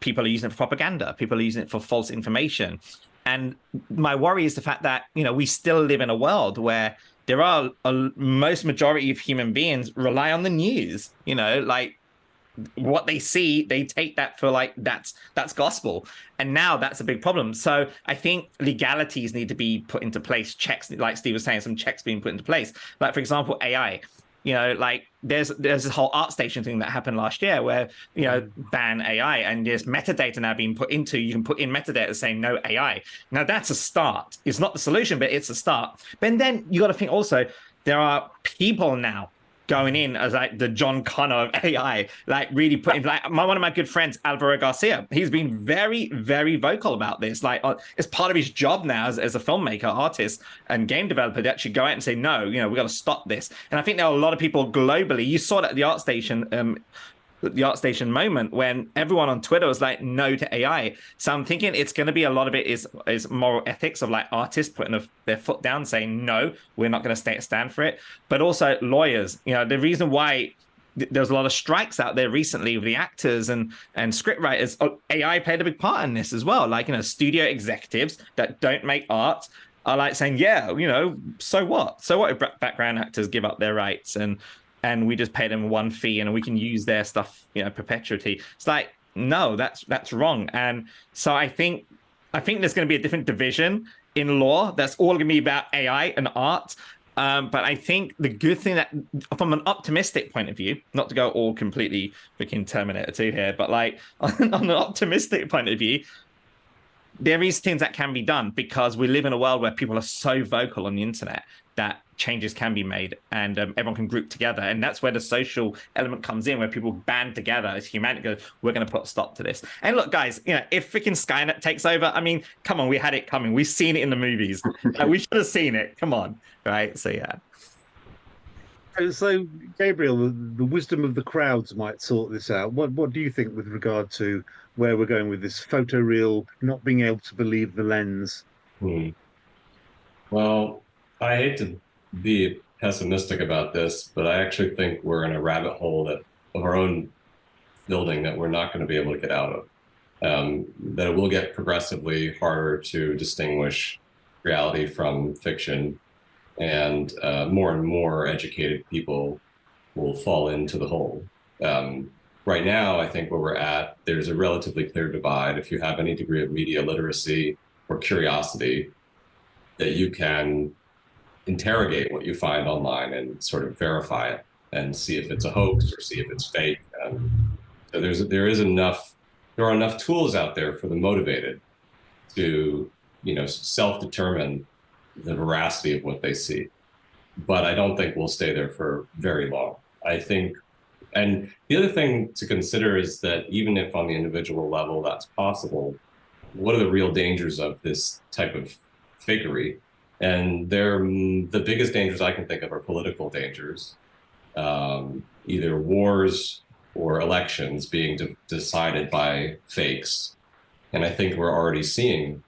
people are using it for propaganda. People are using it for false information. And my worry is the fact that, we still live in a world where there are most majority of human beings rely on the news, like what they see, they take that for like that's gospel. And now that's a big problem. So I think legalities need to be put into place, checks, like Steve was saying, some checks being put into place. Like, for example, AI. Like there's this whole ArtStation thing that happened last year where, ban AI, and there's metadata now being put into, you can put in metadata saying no AI. Now that's a start. It's not the solution, but it's a start. But then you got to think also, there are people now going in as like the John Connor of AI, like really putting, like one of my good friends, Alvaro Garcia, he's been very, very vocal about this. Like it's part of his job now as a filmmaker, artist, and game developer to actually go out and say, no, we got to stop this. And I think there are a lot of people globally. You saw that at the ArtStation moment when everyone on Twitter was like no to AI. So I'm thinking it's going to be a lot of it is moral ethics of like artists putting their foot down saying no, we're not going to stand for it, but also lawyers. The reason why there's a lot of strikes out there recently with the actors and script writers, AI played a big part in this as well. Like, studio executives that don't make art are like saying, so what if background actors give up their rights and we just pay them one fee and we can use their stuff, perpetuity. It's like, no, that's wrong. And so I think there's going to be a different division in law that's all going to be about AI and art. But I think the good thing that, from an optimistic point of view, not to go all completely freaking Terminator 2 here, but like on an optimistic point of view, there is things that can be done because we live in a world where people are so vocal on the internet that changes can be made and everyone can group together. And that's where the social element comes in, where people band together as humanity goes, we're going to put a stop to this. And look, guys, if freaking Skynet takes over, I mean, come on, we had it coming. We've seen it in the movies. We should have seen it. Come on. Right. So, yeah. So, Gabriel, the wisdom of the crowds might sort this out. What do you think with regard to where we're going with this photoreal, not being able to believe the lens? Well, I hate to be pessimistic about this, but I actually think we're in a rabbit hole of our own building that we're not going to be able to get out of. That it will get progressively harder to distinguish reality from fiction, and more educated people will fall into the hole. Right now, I think where we're at, there's a relatively clear divide. If you have any degree of media literacy or curiosity, that you can interrogate what you find online and sort of verify it and see if it's a hoax or see if it's fake. So there are enough tools out there for the motivated to, self-determine the veracity of what they see. But I don't think we'll stay there for very long. I think, and the other thing to consider is that even if on the individual level that's possible, what are the real dangers of this type of fakery? And the biggest dangers I can think of are political dangers, either wars or elections being decided by fakes. And I think we're already seeing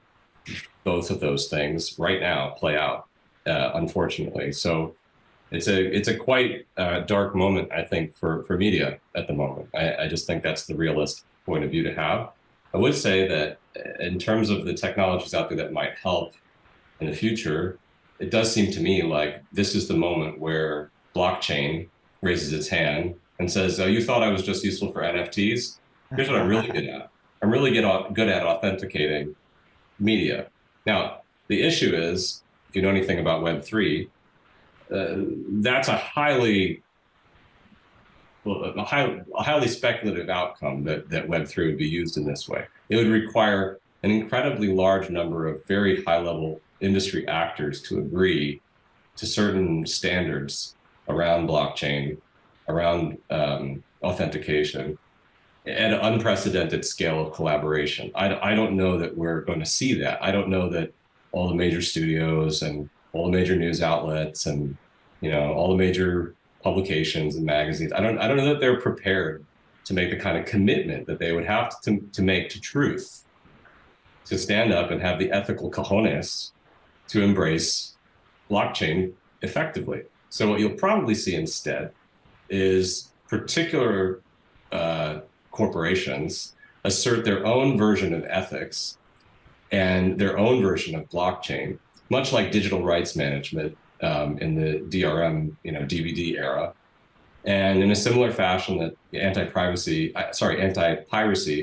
both of those things right now play out, unfortunately. So it's a quite dark moment, I think, for media at the moment. I just think that's the realist point of view to have. I would say that in terms of the technologies out there that might help in the future, it does seem to me like this is the moment where blockchain raises its hand and says, oh, you thought I was just useful for NFTs? Here's what I'm really good at. I'm really good at authenticating media. Now, the issue is, if you know anything about Web3, that's a highly speculative outcome that Web3 would be used in this way. It would require an incredibly large number of very high-level industry actors to agree to certain standards around blockchain, around authentication, at an unprecedented scale of collaboration. I don't know that we're going to see that. I don't know that all the major studios and all the major news outlets and all the major publications and magazines, I don't know that they're prepared to make the kind of commitment that they would have to make to truth, to stand up and have the ethical cojones to embrace blockchain effectively. So what you'll probably see instead is particular corporations assert their own version of ethics and their own version of blockchain, much like digital rights management in the DRM, DVD era. And in a similar fashion that the anti-piracy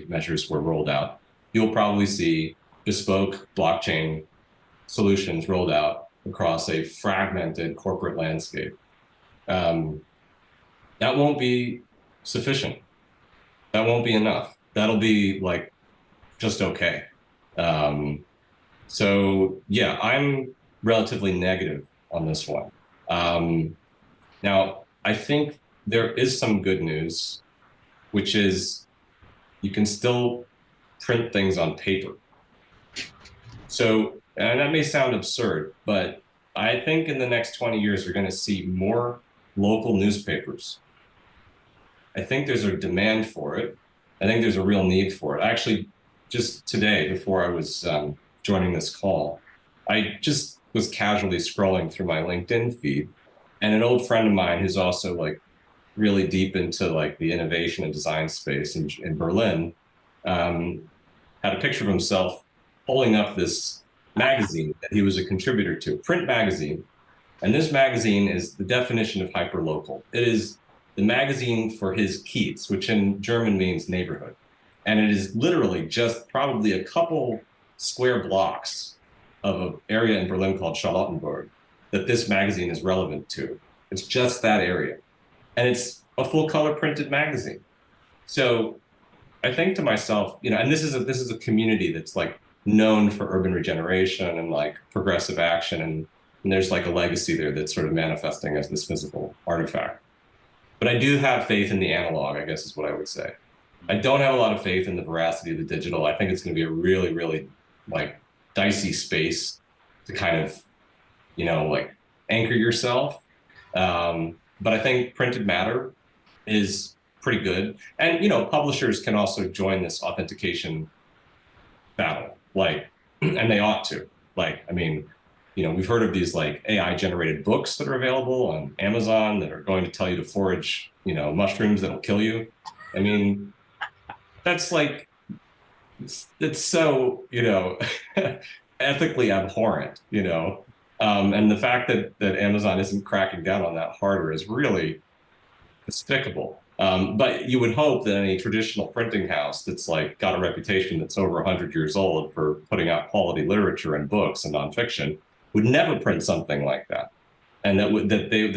measures were rolled out, you'll probably see bespoke blockchain solutions rolled out across a fragmented corporate landscape. That won't be sufficient. That won't be enough. That'll be like just okay. So yeah, I'm relatively negative on this one. Now, I think there is some good news, which is you can still print things on paper. So, and that may sound absurd, but I think in the next 20 years, we're going to see more local newspapers. I think there's a demand for it. I think there's a real need for it. Actually, just today, before I was joining this call, I just was casually scrolling through my LinkedIn feed, and an old friend of mine who's also like really deep into like the innovation and design space in Berlin had a picture of himself holding up this magazine that he was a contributor to, a print magazine. And this magazine is the definition of hyperlocal. It is the magazine for his Kiez, which in German means neighborhood. And it is literally just probably a couple square blocks of an area in Berlin called Charlottenburg that this magazine is relevant to. It's just that area. And it's a full color printed magazine. So I think to myself, and this is a community that's like known for urban regeneration and like progressive action. And there's like a legacy there that's sort of manifesting as this physical artifact. But I do have faith in the analog, I guess is what I would say. I don't have a lot of faith in the veracity of the digital. I think it's going to be a really, really like dicey space to kind of, like anchor yourself. But I think printed matter is pretty good. And, publishers can also join this authentication battle, and they ought to. We've heard of these like AI generated books that are available on Amazon that are going to tell you to forage, mushrooms that'll kill you. I mean, that's like, it's so, ethically abhorrent, and the fact that Amazon isn't cracking down on that harder is really despicable. But you would hope that any traditional printing house that's like got a reputation that's over 100 years old for putting out quality literature and books and nonfiction would never print something like that. And that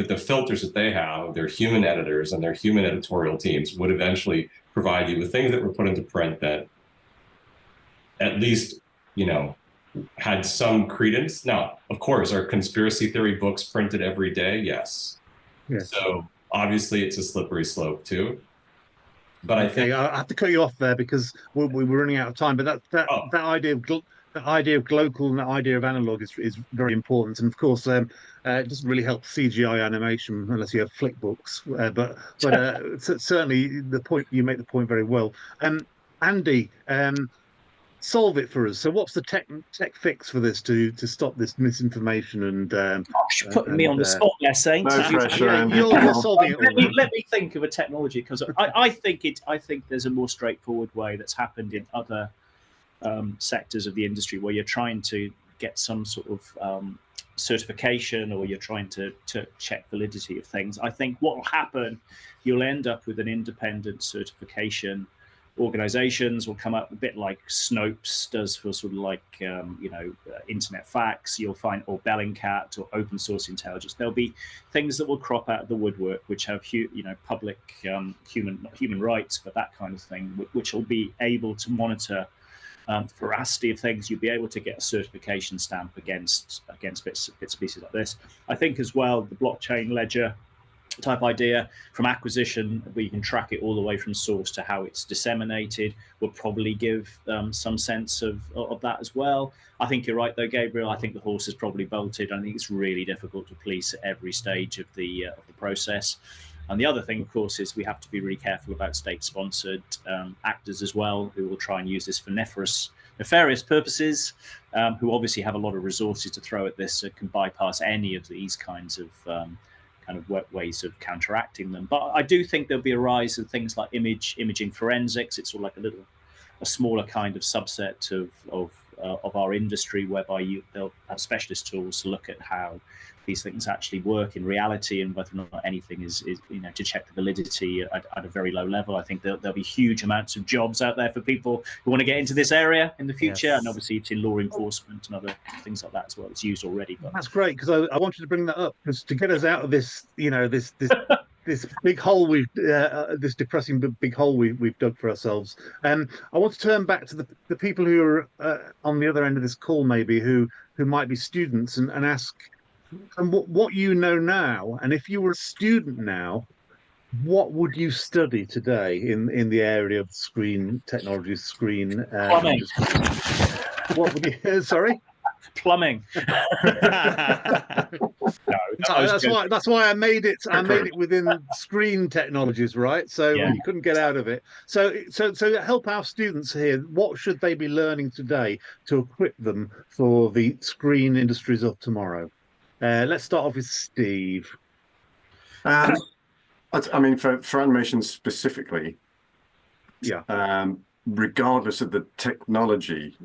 the filters that they have, their human editors and their human editorial teams would eventually provide you with things that were put into print that at least, had some credence. Now, of course, are conspiracy theory books printed every day? Yes. So obviously it's a slippery slope too. But I think I have to cut you off there because we're running out of time. But that idea of the idea of local and the idea of analog is very important. And of course, it doesn't really help CGI animation unless you have flick books. But certainly you make the point very well. Andy, solve it for us. So what's the tech fix for this to stop this misinformation and Gosh, putting me on the spot there, Saint. No pressure, Andy. You're solving it all. Let me think of a technology, because I think there's a more straightforward way that's happened in other sectors of the industry where you're trying to get some sort of certification, or you're trying to check validity of things. I think what will happen, you'll end up with an independent certification. Organizations will come up a bit like Snopes does for sort of like internet facts. You'll find, or Bellingcat, or open source intelligence. There'll be things that will crop out of the woodwork which have public human rights, but that kind of thing, which will be able to monitor the veracity of things. You'll be able to get a certification stamp against bits and pieces like this. I think as well, the blockchain ledger type idea from acquisition, where you can track it all the way from source to how it's disseminated, will probably give some sense of that as well. I think you're right though, Gabriel. I think the horse is probably bolted. I think it's really difficult to police at every stage of the process. And the other thing, of course, is we have to be really careful about state-sponsored actors as well, who will try and use this for nefarious purposes, who obviously have a lot of resources to throw at this, can bypass any of these kinds of ways of counteracting them. But I do think there'll be a rise of things like imaging forensics. It's sort of like a smaller kind of subset of our industry, whereby they'll have specialist tools to look at how these things actually work in reality, and whether or not anything is to check the validity at a very low level. I think there'll be huge amounts of jobs out there for people who want to get into this area in the future. Yes. And obviously it's in law enforcement and other things like that as well. It's used already. But that's great, because I wanted to bring that up, because to get us out of this, this big hole this depressing big hole we've dug for ourselves. I want to turn back to the people who are on the other end of this call, maybe who might be students, and ask, and what you know now, and if you were a student now, what would you study today in the area of screen technology, screen plumbing? What would you? Sorry, plumbing. No, that's why I made it. I made it within screen technologies, right? So you couldn't get out of it. So help our students here. What should they be learning today to equip them for the screen industries of tomorrow? Let's start off with Steve. I mean, for animation specifically, regardless of the technology,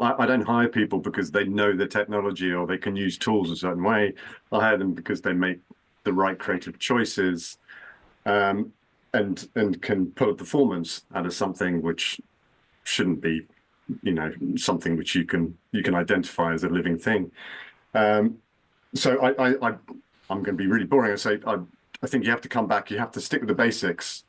I don't hire people because they know the technology or they can use tools a certain way. I hire them because they make the right creative choices, and can put a performance out of something which shouldn't be, something which you can identify as a living thing. So I'm going to be really boring. I think you have to come back. You have to stick with the basics,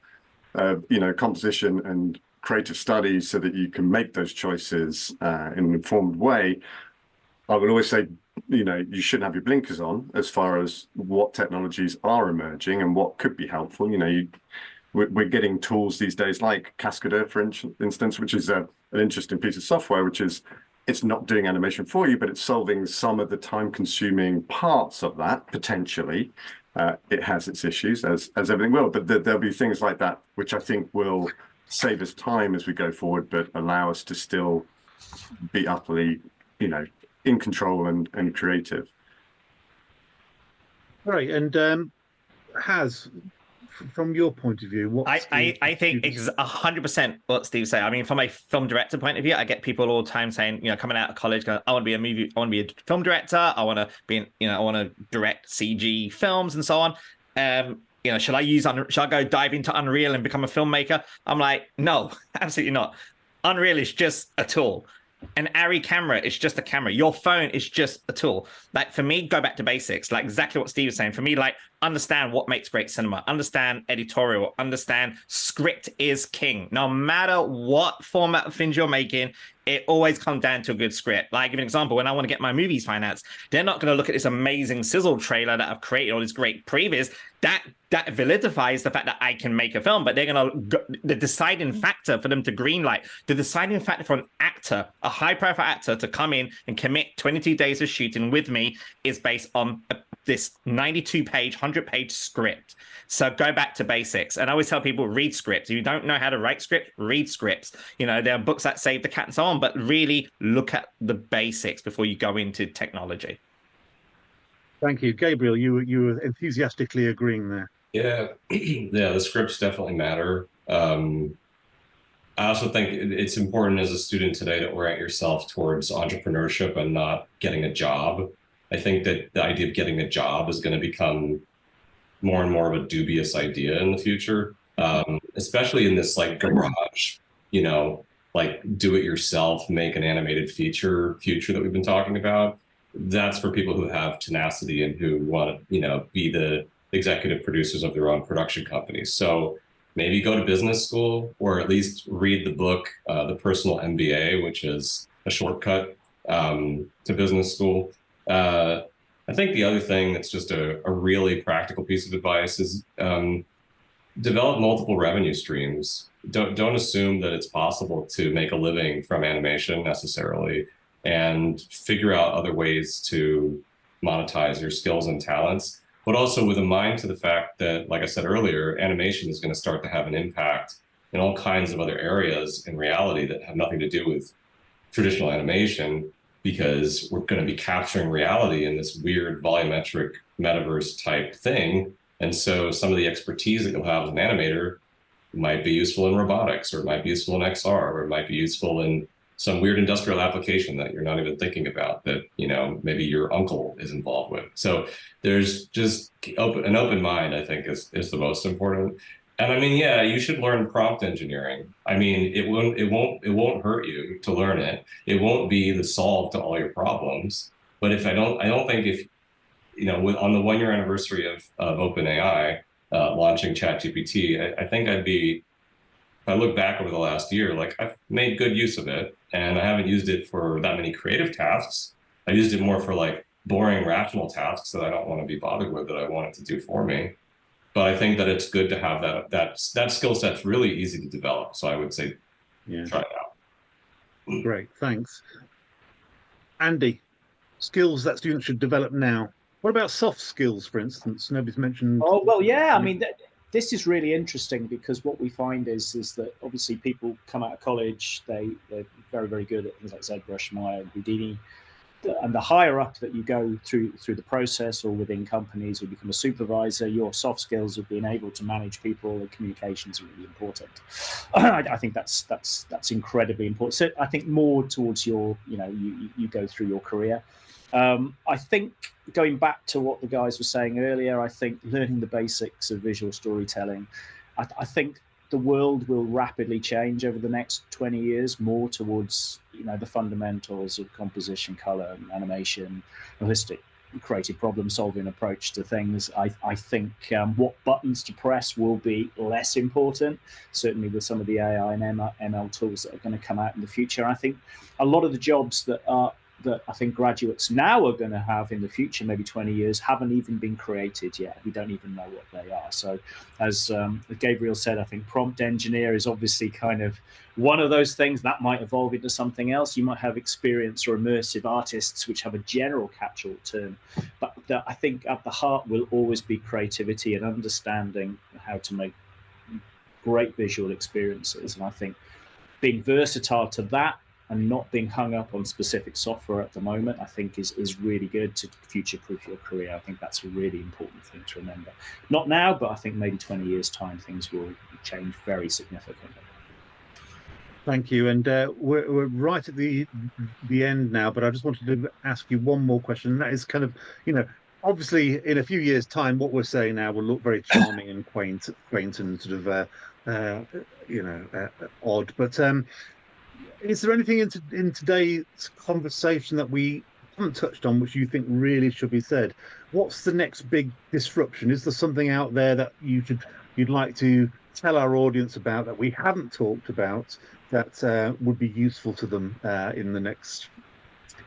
composition and creative studies, so that you can make those choices in an informed way. I would always say, you shouldn't have your blinkers on as far as what technologies are emerging and what could be helpful. We're getting tools these days like Cascadeur, for instance, which is an interesting piece of software, which is, it's not doing animation for you, but it's solving some of the time-consuming parts of that, potentially. It has its issues, as everything will, but there'll be things like that, which I think will save us time as we go forward, but allow us to still be utterly, in control and creative. Right, and from your point of view, what I think it's 100% what Steve said. I mean, from a film director point of view, I get people all the time saying, coming out of college, going, I want to be a film director. I want to be, I want to direct CG films and so on. Should I go dive into Unreal and become a filmmaker? I'm like, no, absolutely not. Unreal is just a tool. An ARRI camera is just a camera. Your phone is just a tool. Like, for me, go back to basics, like exactly what Steve was saying. For me, like, understand what makes great cinema, understand editorial, understand script is king. No matter what format of things you're making, it always comes down to a good script. Like, give an example, when I want to get my movies financed, they're not going to look at this amazing sizzle trailer that I've created, all this great previs. that validifies the fact that I can make a film. But they're the deciding factor for them to greenlight, the deciding factor for an actor, a high-profile actor, to come in and commit 22 days of shooting with me is based on this 92-page, 100-page script. So go back to basics. And I always tell people, read scripts. If you don't know how to write script, read scripts. You know, there are books that save the cat and so on, but really look at the basics before you go into technology. Thank you. Gabriel, you were enthusiastically agreeing there. Yeah, yeah, the scripts definitely matter. I also think it's important as a student today to orient yourself towards entrepreneurship and not getting a job. I think that the idea of getting a job is going to become more and more of a dubious idea in the future, especially in this like garage, you know, like do it yourself, make an animated future that we've been talking about. That's for people who have tenacity and who want to, you know, be the executive producers of their own production companies. So maybe go to business school, or at least read the book, The Personal MBA, which is a shortcut to business school. I think the other thing that's just a really practical piece of advice is develop multiple revenue streams. Don't assume that it's possible to make a living from animation necessarily, and figure out other ways to monetize your skills and talents, but also with a mind to the fact that, like I said earlier, animation is going to start to have an impact in all kinds of other areas in reality that have nothing to do with traditional animation, because we're going to be capturing reality in this weird volumetric metaverse type thing. And so some of the expertise that you'll have as an animator might be useful in robotics, or it might be useful in XR, or it might be useful in some weird industrial application that you're not even thinking about, that, you know, maybe your uncle is involved with. So there's just an open mind, I think, is the most important. And I mean, yeah, you should learn prompt engineering. I mean, it won't hurt you to learn it. It won't be the solve to all your problems. But I don't think, if, you know, on the 1-year anniversary of OpenAI launching ChatGPT, I think if I look back over the last year, like, I've made good use of it, and I haven't used it for that many creative tasks. I used it more for like boring rational tasks that I don't want to be bothered with, that I want it to do for me. But I think that it's good to have that skill set's really easy to develop. So I would say, try it out. Great, thanks. Andy, skills that students should develop now. What about soft skills, for instance? Nobody's mentioned. Oh, well, yeah. I mean, this is really interesting, because what we find is that obviously people come out of college, they're very, very good at things like ZBrush, Maya, Houdini. And the higher up that you go through the process, or within companies, or become a supervisor, your soft skills of being able to manage people and communications are really important. I think that's incredibly important. So I think more towards your, you know, you go through your career. I think, going back to what the guys were saying earlier, I think learning the basics of visual storytelling, I think the world will rapidly change over the next 20 years, more towards, you know, the fundamentals of composition, color, and animation, holistic creative problem-solving approach to things. I think what buttons to press will be less important, certainly with some of the AI and ML tools that are going to come out in the future. I think a lot of the jobs that I think graduates now are going to have in the future, maybe 20 years, haven't even been created yet. We don't even know what they are. So as Gabriel said, I think prompt engineer is obviously kind of one of those things that might evolve into something else. You might have experience or immersive artists, which have a general catch-all term. But I think at the heart will always be creativity and understanding how to make great visual experiences. And I think being versatile to that, and not being hung up on specific software at the moment, I think is really good to future-proof your career. I think that's a really important thing to remember. Not now, but I think maybe 20 years' time, things will change very significantly. Thank you. And we're right at the end now, but I just wanted to ask you one more question. And that is kind of, you know, obviously in a few years' time, what we're saying now will look very charming and quaint and sort of, odd. But is there anything in today's conversation that we haven't touched on, which you think really should be said? What's the next big disruption? Is there something out there that you'd like to tell our audience about that we haven't talked about, that would be useful to them in the next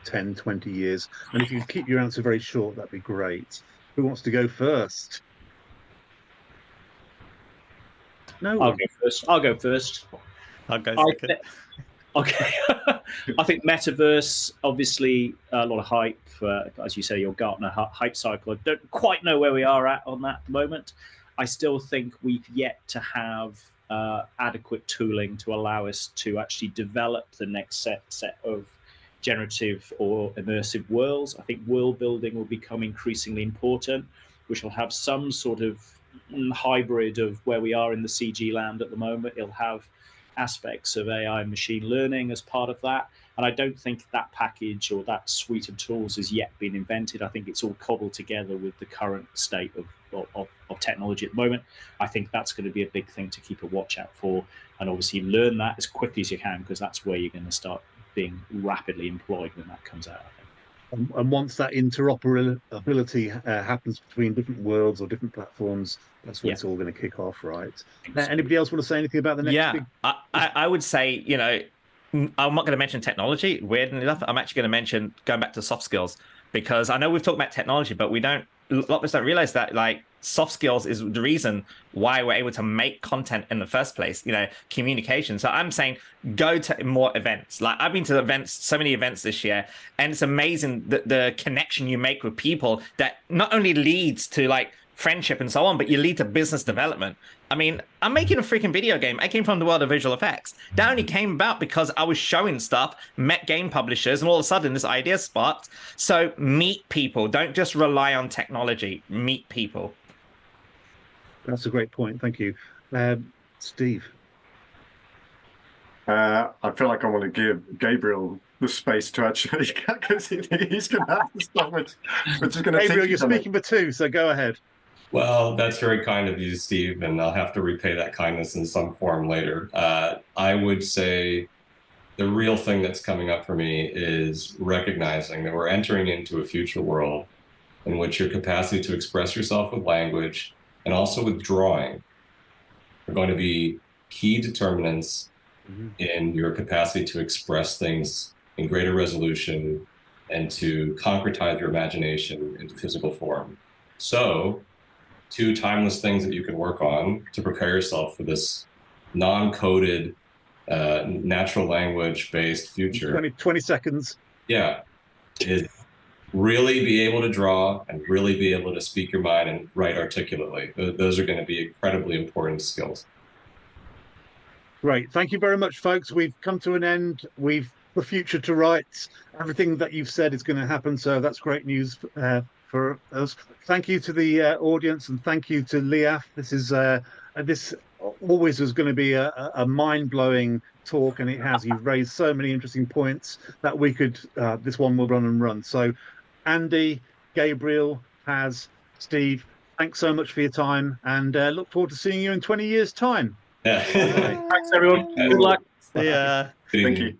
10, 20 years? And if you keep your answer very short, that'd be great. Who wants to go first? No. I'll go first. I'll go first. I'll go I second. Okay. I think metaverse, obviously, a lot of hype. As you say, your Gartner hype cycle. I don't quite know where we are at on that at the moment. I still think we've yet to have adequate tooling to allow us to actually develop the next set of generative or immersive worlds. I think world building will become increasingly important, which will have some sort of hybrid of where we are in the CG land at the moment. It'll have aspects of AI and machine learning as part of that. And I don't think that package or that suite of tools has yet been invented. I think it's all cobbled together with the current state of technology at the moment. I think that's going to be a big thing to keep a watch out for, and obviously learn that as quickly as you can, because that's where you're going to start being rapidly employed when that comes out, I think. And once that interoperability happens between different worlds or different platforms, that's when it's all going to kick off, right? Anybody else want to say anything about the next big? I would say, I'm not going to mention technology. Weirdly enough, I'm actually going to mention going back to soft skills, because I know we've talked about technology, but a lot of us don't realize that soft skills is the reason why we're able to make content in the first place, communication. So I'm saying go to more events. I've been to events, so many events this year, and it's amazing the connection you make with people that not only leads to friendship and so on, but you lead to business development. I mean, I'm making a freaking video game. I came from the world of visual effects. That only came about because I was showing stuff, met game publishers, and all of a sudden this idea sparked. So meet people. Don't just rely on technology. Meet people. That's a great point. Thank you. Steve? I feel like I want to give Gabriel the space to actually, because he's going to have the stuff which is going to Gabriel, you're speaking for two, so go ahead. Well, that's very kind of you, Steve, and I'll have to repay that kindness in some form later. I would say the real thing that's coming up for me is recognizing that we're entering into a future world in which your capacity to express yourself with language and also with drawing are going to be key determinants in your capacity to express things in greater resolution and to concretize your imagination into physical form. So, two timeless things that you can work on to prepare yourself for this non-coded, natural language-based future. 20 seconds. Yeah, is really be able to draw and really be able to speak your mind and write articulately. Those are going to be incredibly important skills. Great. Thank you very much, folks. We've come to an end. We've the future to write. Everything that you've said is going to happen. So that's great news for us. Thank you to the audience, and thank you to LIAF. This always was going to be a mind-blowing talk, and it has. You've raised so many interesting points that we could. This one will run and run. So, Andy, Gabriel, Steve, thanks so much for your time, and look forward to seeing you in 20 years' time. Yeah. Thanks, everyone. Good luck. Yeah. Thank you.